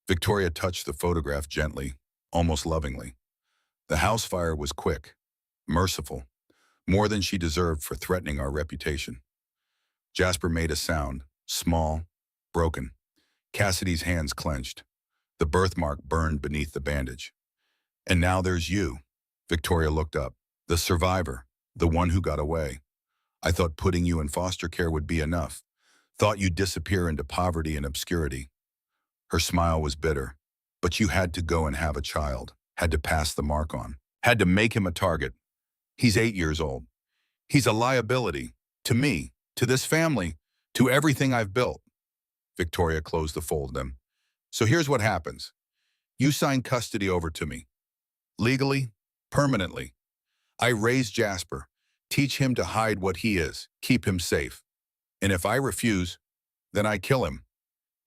Victoria touched the photograph gently, almost lovingly. The house fire was quick, merciful, more than she deserved for threatening our reputation. Jasper made a sound, small, broken. Cassidy's hands clenched. The birthmark burned beneath the bandage. And now there's you. Victoria looked up. The survivor, the one who got away. I thought putting you in foster care would be enough. Thought you'd disappear into poverty and obscurity. Her smile was bitter. But you had to go and have a child. Had to pass the mark on. Had to make him a target. He's 8 years old. He's a liability. To me, to this family, to everything I've built. Victoria closed the folder. So here's what happens. You sign custody over to me. Legally, permanently. I raise Jasper, teach him to hide what he is, keep him safe. And if I refuse, then I kill him.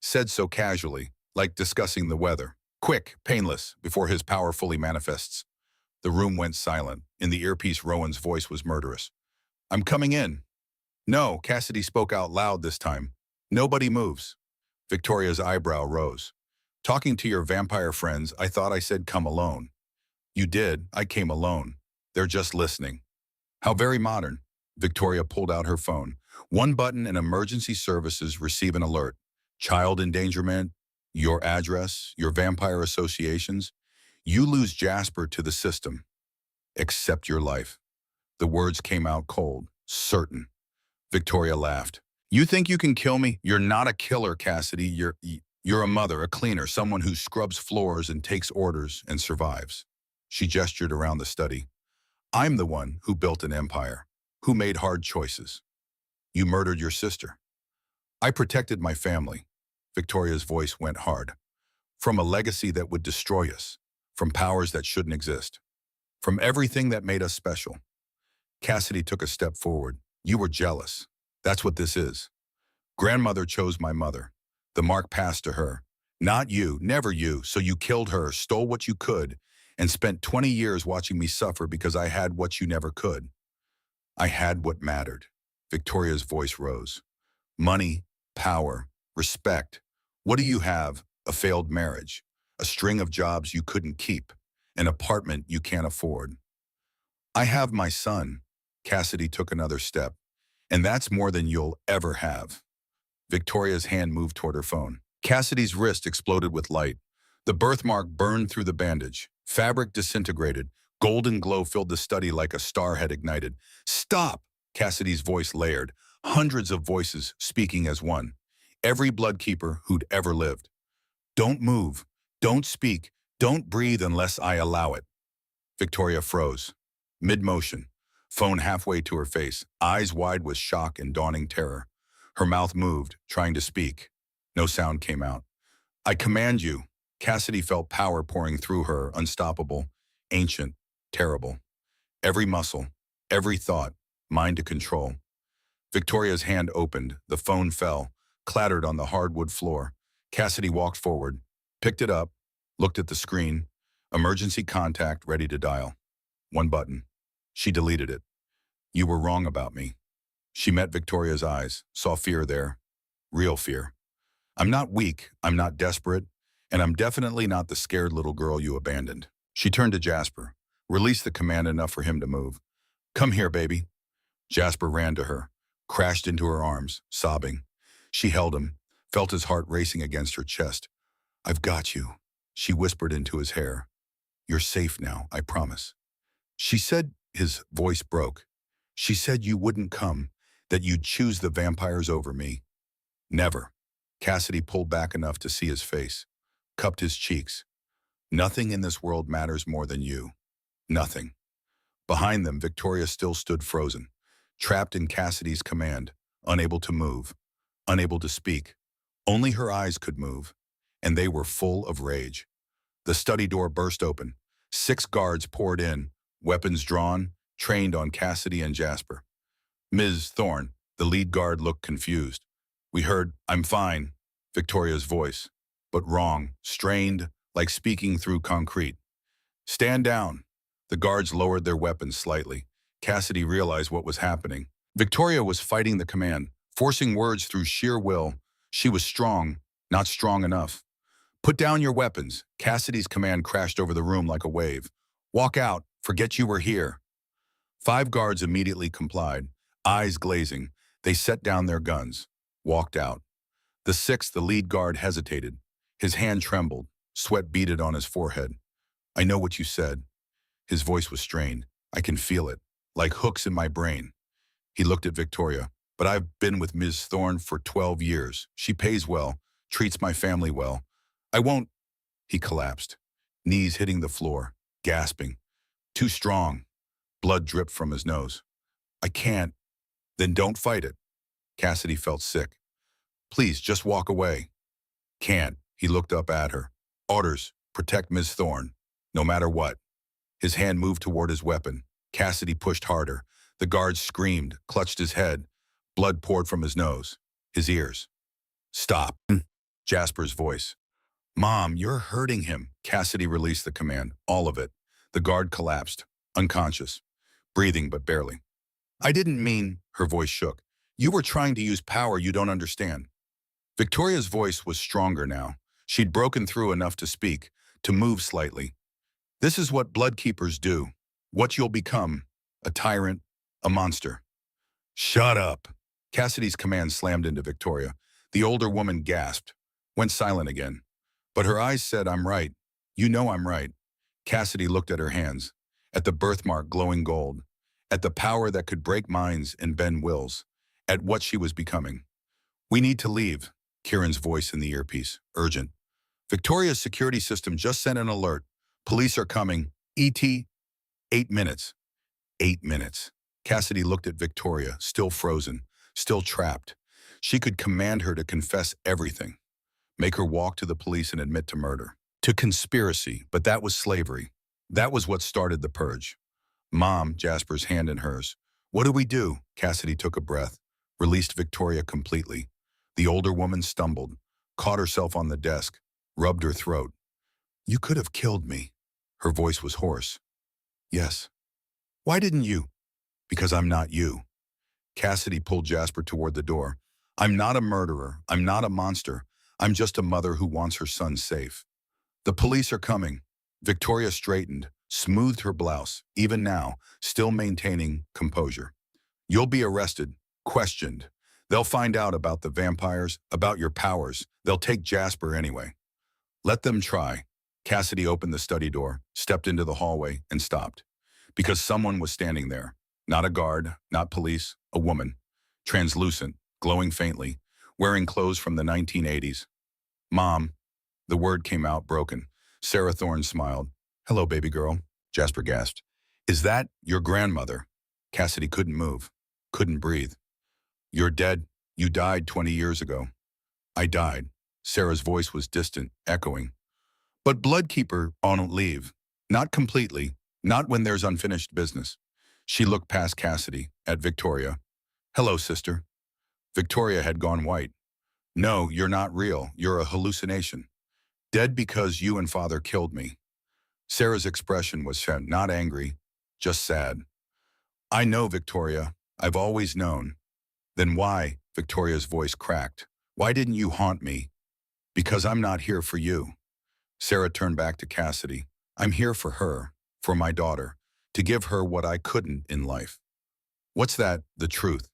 Said so casually, like discussing the weather. Quick, painless, before his power fully manifests. The room went silent. In the earpiece, Rowan's voice was murderous. I'm coming in. No, Cassidy spoke out loud this time. Nobody moves. Victoria's eyebrow rose. Talking to your vampire friends, I thought I said come alone. You did, I came alone. They're just listening. How very modern. Victoria pulled out her phone. One button and emergency services receive an alert. Child endangerment, your address, your vampire associations. You lose Jasper to the system. Accept your life. The words came out cold, certain. Victoria laughed. You think you can kill me? You're not a killer, Cassidy. You're a mother, a cleaner, someone who scrubs floors and takes orders and survives. She gestured around the study. I'm the one who built an empire, who made hard choices. You murdered your sister. I protected my family. Victoria's voice went hard. From a legacy that would destroy us, from powers that shouldn't exist, from everything that made us special. Cassidy took a step forward. You were jealous. That's what this is. Grandmother chose my mother. The mark passed to her. Not you, never you, so you killed her, stole what you could, and spent 20 years watching me suffer because I had what you never could. I had what mattered. Victoria's voice rose. Money, power, respect. What do you have? A failed marriage, a string of jobs you couldn't keep, an apartment you can't afford. I have my son. Cassidy took another step. And that's more than you'll ever have. Victoria's hand moved toward her phone. Cassidy's wrist exploded with light. The birthmark burned through the bandage. Fabric disintegrated. Golden glow filled the study like a star had ignited. "Stop!" Cassidy's voice layered. Hundreds of voices speaking as one. Every bloodkeeper who'd ever lived. "Don't move. Don't speak. Don't breathe unless I allow it." Victoria froze. Mid-motion. Phone halfway to her face. Eyes wide with shock and dawning terror. Her mouth moved, trying to speak. No sound came out. "I command you." Cassidy felt power pouring through her, unstoppable, ancient, terrible. Every muscle, every thought, mine to control. Victoria's hand opened, the phone fell, clattered on the hardwood floor. Cassidy walked forward, picked it up, looked at the screen. Emergency contact ready to dial. One button. She deleted it. "You were wrong about me." She met Victoria's eyes, saw fear there. Real fear. "I'm not weak, I'm not desperate, and I'm definitely not the scared little girl you abandoned." She turned to Jasper, released the command enough for him to move. "Come here, baby." Jasper ran to her, crashed into her arms, sobbing. She held him, felt his heart racing against her chest. "I've got you," she whispered into his hair. "You're safe now, I promise." She said, his voice broke. "She said you wouldn't come, that you'd choose the vampires over me." "Never." Cassidy pulled back enough to see his face, cupped his cheeks. "Nothing in this world matters more than you. Nothing." Behind them, Victoria still stood frozen, trapped in Cassidy's command, unable to move, unable to speak. Only her eyes could move, and they were full of rage. The study door burst open. 6 guards poured in, weapons drawn, trained on Cassidy and Jasper. "Ms. Thorne," the lead guard looked confused. "We heard, 'I'm fine,'" Victoria's voice, but wrong, strained, like speaking through concrete. "Stand down." The guards lowered their weapons slightly. Cassidy realized what was happening. Victoria was fighting the command, forcing words through sheer will. She was strong, not strong enough. "Put down your weapons." Cassidy's command crashed over the room like a wave. "Walk out. Forget you were here." 5 guards immediately complied, eyes glazing. They set down their guns, walked out. The 6th, the lead guard, hesitated. His hand trembled, sweat beaded on his forehead. "I know what you said." His voice was strained. "I can feel it, like hooks in my brain." He looked at Victoria. "But I've been with Ms. Thorne for 12 years. She pays well, treats my family well. I won't." He collapsed, knees hitting the floor, gasping. "Too strong." Blood dripped from his nose. "I can't." "Then don't fight it." Cassidy felt sick. "Please, just walk away." "Can't." He looked up at her. "Orders, protect Ms. Thorne, no matter what." His hand moved toward his weapon. Cassidy pushed harder. The guard screamed, clutched his head. Blood poured from his nose, his ears. "Stop." Jasper's voice. "Mom, you're hurting him." Cassidy released the command, all of it. The guard collapsed, unconscious, breathing but barely. "I didn't mean," her voice shook. "You were trying to use power you don't understand." Victoria's voice was stronger now. She'd broken through enough to speak, to move slightly. "This is what bloodkeepers do. What you'll become. A tyrant, a monster." "Shut up." Cassidy's command slammed into Victoria. The older woman gasped, went silent again. But her eyes said, "I'm right. You know I'm right." Cassidy looked at her hands, at the birthmark glowing gold, at the power that could break minds and bend wills, at what she was becoming. "We need to leave," Kieran's voice in the earpiece, urgent. "Victoria's security system just sent an alert. Police are coming. ET, 8 minutes." 8 minutes. Cassidy looked at Victoria, still frozen, still trapped. She could command her to confess everything, make her walk to the police and admit to murder, to conspiracy, but that was slavery. That was what started the purge. "Mom," Jasper's hand in hers. "What do we do?" Cassidy took a breath, released Victoria completely. The older woman stumbled, caught herself on the desk, rubbed her throat. "You could have killed me." Her voice was hoarse. "Yes." "Why didn't you?" "Because I'm not you." Cassidy pulled Jasper toward the door. "I'm not a murderer. I'm not a monster. I'm just a mother who wants her son safe." "The police are coming." Victoria straightened, smoothed her blouse, even now, still maintaining composure. "You'll be arrested, questioned. They'll find out about the vampires, about your powers. They'll take Jasper anyway." "Let them try." Cassidy opened the study door, stepped into the hallway, and stopped. Because someone was standing there. Not a guard, not police, a woman. Translucent, glowing faintly, wearing clothes from the 1980s. Mom. The word came out broken. Sarah Thorne smiled. Hello, baby girl. Jasper gasped. Is that your grandmother? Cassidy couldn't move, couldn't breathe. You're dead. You died 20 years ago. I died. Sarah's voice was distant, echoing. But Bloodkeeper don't leave. Not completely. Not when there's unfinished business. She looked past Cassidy, at Victoria. Hello, sister. Victoria had gone white. No, you're not real. You're a hallucination. Dead because you and father killed me. Sarah's expression was not angry, just sad. I know, Victoria. I've always known. Then why? Victoria's voice cracked. Why didn't you haunt me? Because I'm not here for you. Sarah turned back to Cassidy. I'm here for her, for my daughter, to give her what I couldn't in life. What's that? The truth.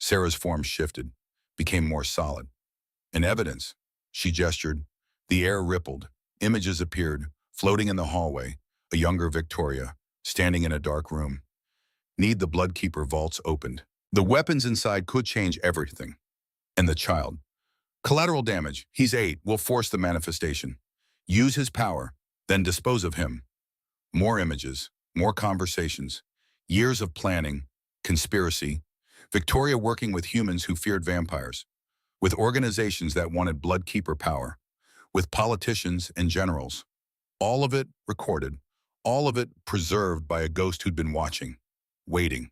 Sarah's form shifted, became more solid. And evidence. She gestured. The air rippled. Images appeared, floating in the hallway. A younger Victoria, standing in a dark room. Need the Bloodkeeper vaults opened. The weapons inside could change everything. And the child. Collateral damage. He's 8. We'll force the manifestation. Use his power, then dispose of him. More images, more conversations. Years of planning, conspiracy. Victoria working with humans who feared vampires. With organizations that wanted Bloodkeeper power. With politicians and generals. All of it recorded. All of it preserved by a ghost who'd been watching. Waiting.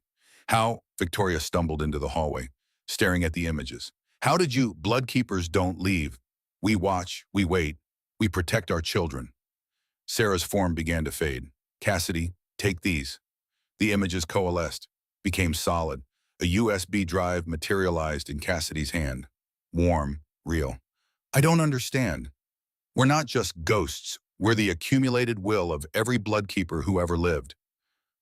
How? Victoria stumbled into the hallway, staring at the images. How did you? Bloodkeepers don't leave. We watch, we wait, we protect our children. Sarah's form began to fade. Cassidy, take these. The images coalesced, became solid. A USB drive materialized in Cassidy's hand. Warm, real. I don't understand. We're not just ghosts. We're the accumulated will of every Bloodkeeper who ever lived.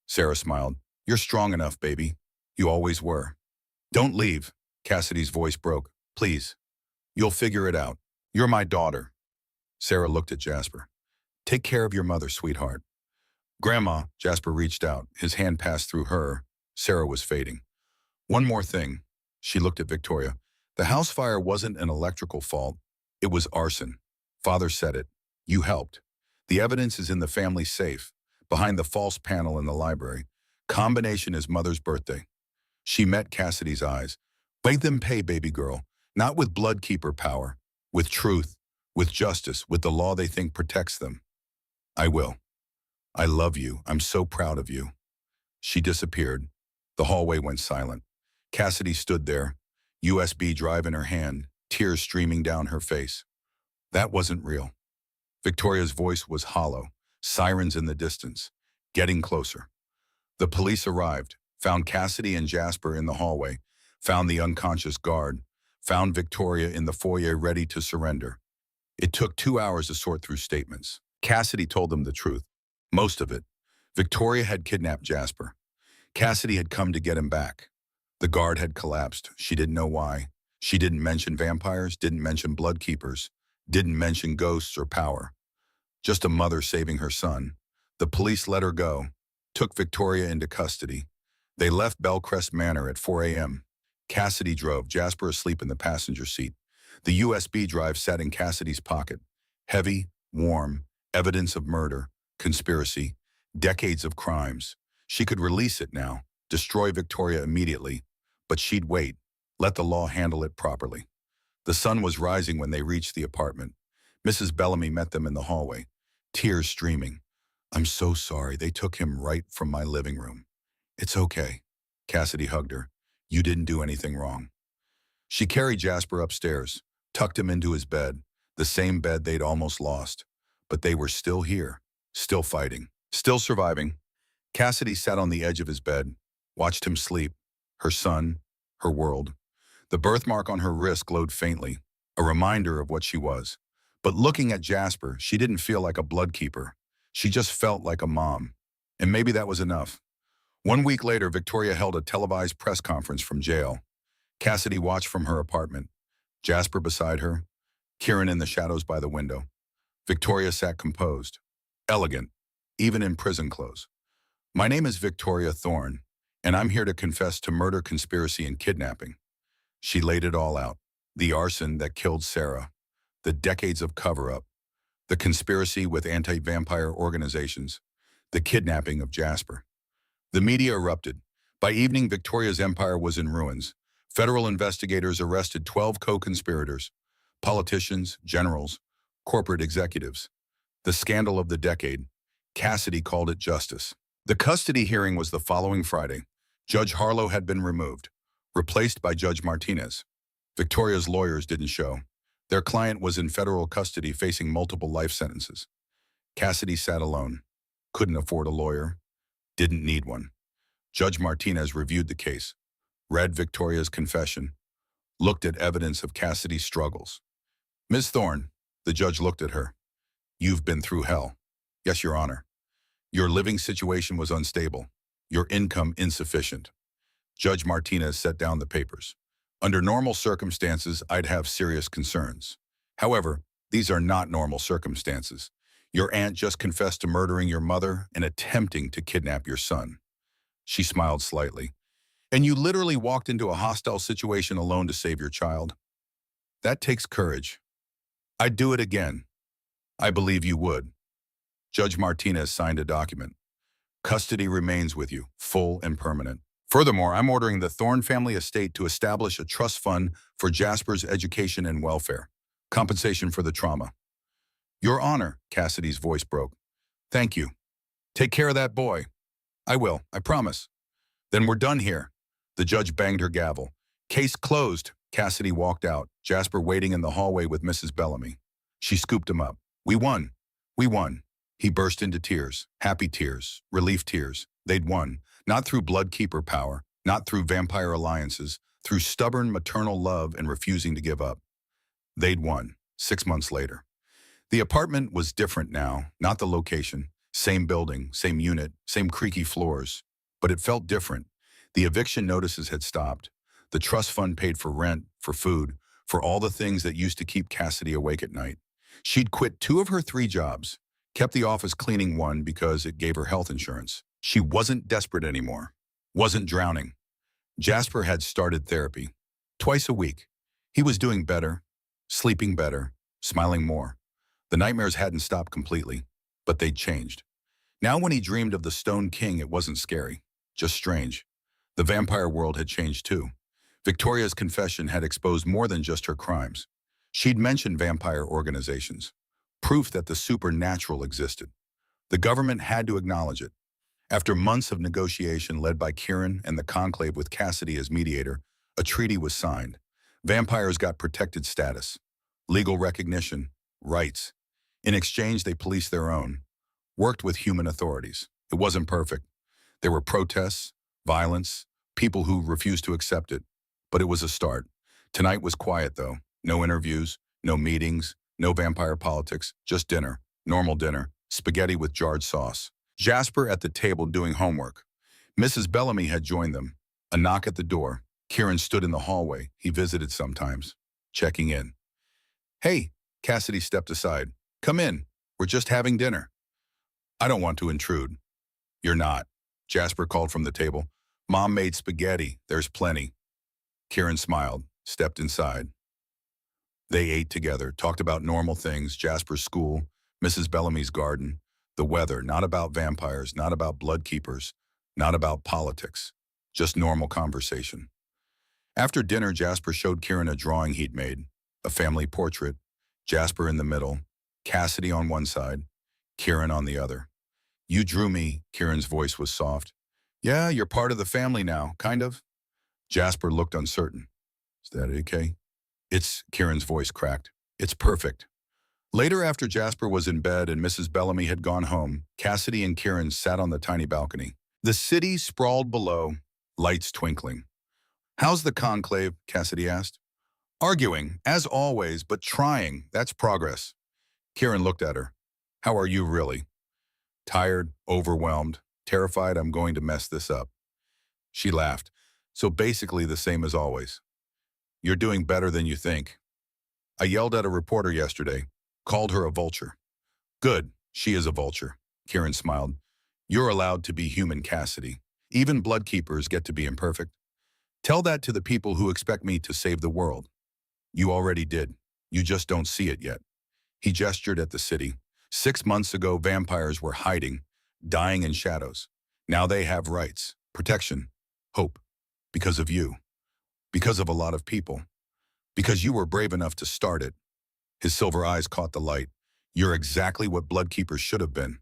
Sarah smiled. You're strong enough, baby. You always were. Don't leave. Cassidy's voice broke. Please. You'll figure it out. You're my daughter. Sarah looked at Jasper. Take care of your mother, sweetheart. Grandma, Jasper reached out. His hand passed through her. Sarah was fading. One more thing. She looked at Victoria. The house fire wasn't an electrical fault. It was arson. Father said it. You helped. The evidence is in the family safe, behind the false panel in the library. Combination is mother's birthday. She met Cassidy's eyes. Make them pay, baby girl. Not with Bloodkeeper power. With truth. With justice. With the law they think protects them. I will. I love you. I'm so proud of you. She disappeared. The hallway went silent. Cassidy stood there, USB drive in her hand, tears streaming down her face. That wasn't real. Victoria's voice was hollow, sirens in the distance, getting closer. The police arrived, found Cassidy and Jasper in the hallway, found the unconscious guard, found Victoria in the foyer ready to surrender. It took 2 hours to sort through statements. Cassidy told them the truth. Most of it. Victoria had kidnapped Jasper. Cassidy had come to get him back. The guard had collapsed. She didn't know why. She didn't mention vampires, didn't mention Bloodkeepers, didn't mention ghosts or power. Just a mother saving her son. The police let her go, took Victoria into custody. They left Bellcrest Manor at 4 a.m. Cassidy drove, Jasper asleep in the passenger seat. The USB drive sat in Cassidy's pocket. Heavy, warm, evidence of murder, conspiracy, decades of crimes. She could release it now, destroy Victoria immediately, but she'd wait, let the law handle it properly. The sun was rising when they reached the apartment. Mrs. Bellamy met them in the hallway, tears streaming. I'm so sorry, they took him right from my living room. It's okay. Cassidy hugged her. You didn't do anything wrong. She carried Jasper upstairs, tucked him into his bed, the same bed they'd almost lost. But they were still here, still fighting, still surviving. Cassidy sat on the edge of his bed, watched him sleep, her son, her world. The birthmark on her wrist glowed faintly, a reminder of what she was. But looking at Jasper, she didn't feel like a Bloodkeeper. She just felt like a mom. And maybe that was enough. 1 week later, Victoria held a televised press conference from jail. Cassidy watched from her apartment. Jasper beside her, Kieran in the shadows by the window. Victoria sat composed, elegant, even in prison clothes. My name is Victoria Thorne, and I'm here to confess to murder, conspiracy, and kidnapping. She laid it all out. The arson that killed Sarah, the decades of cover-up, the conspiracy with anti-vampire organizations, the kidnapping of Jasper. The media erupted. By evening, Victoria's empire was in ruins. Federal investigators arrested 12 co-conspirators, politicians, generals, corporate executives. The scandal of the decade. Cassidy called it justice. The custody hearing was the following Friday. Judge Harlow had been removed, replaced by Judge Martinez. Victoria's lawyers didn't show. Their client was in federal custody facing multiple life sentences. Cassidy sat alone, couldn't afford a lawyer, didn't need one. Judge Martinez reviewed the case, read Victoria's confession, looked at evidence of Cassidy's struggles. Ms. Thorne, the judge looked at her. You've been through hell. Yes, Your Honor. Your living situation was unstable, your income insufficient. Judge Martinez set down the papers. Under normal circumstances, I'd have serious concerns. However, these are not normal circumstances. Your aunt just confessed to murdering your mother and attempting to kidnap your son. She smiled slightly. And you literally walked into a hostile situation alone to save your child. That takes courage. I'd do it again. I believe you would. Judge Martinez signed a document. Custody remains with you, full and permanent. Furthermore, I'm ordering the Thorne family estate to establish a trust fund for Jasper's education and welfare. Compensation for the trauma. Your Honor, Cassidy's voice broke. Thank you. Take care of that boy. I will, I promise. Then we're done here. The judge banged her gavel. Case closed. Cassidy walked out, Jasper waiting in the hallway with Mrs. Bellamy. She scooped him up. We won. We won. He burst into tears, happy tears, relief tears. They'd won, not through bloodkeeper power, not through vampire alliances, through stubborn maternal love and refusing to give up. They'd won, 6 months later. The apartment was different now, not the location. Same building, same unit, same creaky floors. But it felt different. The eviction notices had stopped. The trust fund paid for rent, for food, for all the things that used to keep Cassidy awake at night. She'd quit 2 of her 3 jobs, kept the office cleaning one because it gave her health insurance. She wasn't desperate anymore, wasn't drowning. Jasper had started therapy, twice a week. He was doing better, sleeping better, smiling more. The nightmares hadn't stopped completely, but they'd changed. Now when he dreamed of the Stone King, it wasn't scary, just strange. The vampire world had changed too. Victoria's confession had exposed more than just her crimes. She'd mentioned vampire organizations, proof that the supernatural existed. The government had to acknowledge it. After months of negotiation led by Kieran and the conclave with Cassidy as mediator, a treaty was signed. Vampires got protected status, legal recognition, rights. In exchange, they policed their own, worked with human authorities. It wasn't perfect. There were protests, violence, people who refused to accept it. But it was a start. Tonight was quiet, though. No interviews, no meetings, no vampire politics, just dinner, normal dinner, spaghetti with jarred sauce. Jasper at the table doing homework. Mrs. Bellamy had joined them. A knock at the door. Kieran stood in the hallway. He visited sometimes, checking in. Hey, Cassidy stepped aside. Come in. We're just having dinner. I don't want to intrude. You're not. Jasper called from the table. Mom made spaghetti. There's plenty. Kieran smiled, stepped inside. They ate together, talked about normal things, Jasper's school, Mrs. Bellamy's garden, the weather, not about vampires, not about blood keepers, not about politics, just normal conversation. After dinner, Jasper showed Kieran a drawing he'd made, a family portrait, Jasper in the middle, Cassidy on one side, Kieran on the other. You drew me, Kieran's voice was soft. Yeah, you're part of the family now, kind of. Jasper looked uncertain. Is that okay? Kieran's voice cracked. It's perfect. Later, after Jasper was in bed and Mrs. Bellamy had gone home, Cassidy and Kieran sat on the tiny balcony. The city sprawled below, lights twinkling. How's the conclave? Cassidy asked. Arguing, as always, but trying. That's progress. Kieran looked at her. How are you really? Tired, overwhelmed, terrified I'm going to mess this up. She laughed. So basically the same as always. You're doing better than you think. I yelled at a reporter yesterday, called her a vulture. Good, she is a vulture. Kieran smiled. You're allowed to be human, Cassidy. Even bloodkeepers get to be imperfect. Tell that to the people who expect me to save the world. You already did. You just don't see it yet. He gestured at the city. 6 months ago, vampires were hiding, dying in shadows. Now they have rights, protection, hope. Because of you. Because of a lot of people. Because you were brave enough to start it. His silver eyes caught the light. You're exactly what bloodkeepers should have been.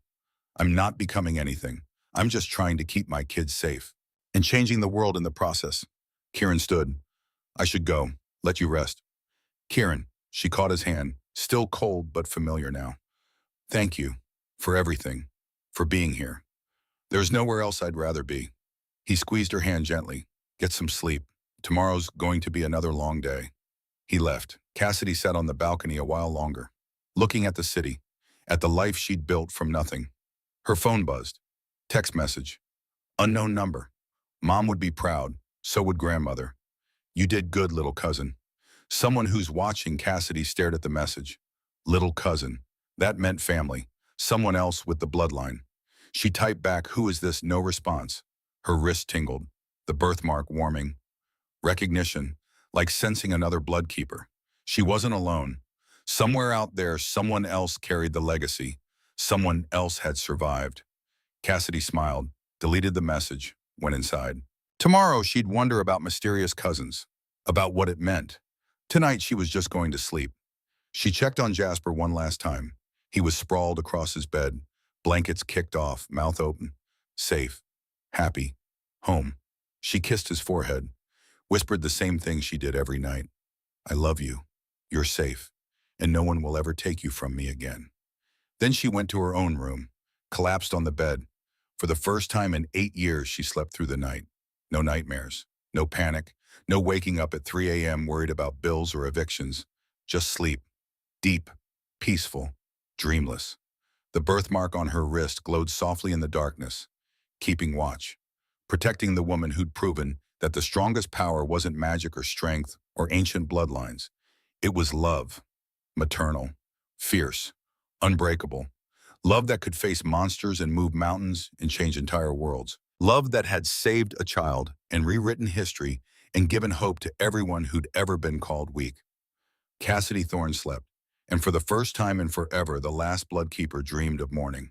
I'm not becoming anything. I'm just trying to keep my kids safe. And changing the world in the process. Kieran stood. I should go. Let you rest. Kieran, she caught his hand, still cold but familiar now. Thank you. For everything. For being here. There's nowhere else I'd rather be. He squeezed her hand gently. Get some sleep. Tomorrow's going to be another long day. He left. Cassidy sat on the balcony a while longer, looking at the city, at the life she'd built from nothing. Her phone buzzed. Text message. Unknown number. Mom would be proud. So would grandmother. You did good, little cousin. Someone who's watching. Cassidy stared at the message. Little cousin. That meant family. Someone else with the bloodline. She typed back, who is this? No response. Her wrist tingled. The birthmark warming. Recognition. Like sensing another bloodkeeper. She wasn't alone. Somewhere out there, someone else carried the legacy. Someone else had survived. Cassidy smiled, deleted the message, went inside. Tomorrow, she'd wonder about mysterious cousins, about what it meant. Tonight, she was just going to sleep. She checked on Jasper one last time. He was sprawled across his bed, blankets kicked off, mouth open. Safe, happy, home. She kissed his forehead, whispered the same thing she did every night. I love you. You're safe, and no one will ever take you from me again. Then she went to her own room, collapsed on the bed. For the first time in 8 years, she slept through the night. No nightmares, no panic, no waking up at 3 a.m. worried about bills or evictions. Just sleep. Deep, peaceful, dreamless. The birthmark on her wrist glowed softly in the darkness, keeping watch, protecting the woman who'd proven that the strongest power wasn't magic or strength or ancient bloodlines. It was love, maternal, fierce, unbreakable. Love that could face monsters and move mountains and change entire worlds. Love that had saved a child and rewritten history and given hope to everyone who'd ever been called weak. Cassidy Thorne slept, and for the first time in forever, the last bloodkeeper dreamed of morning.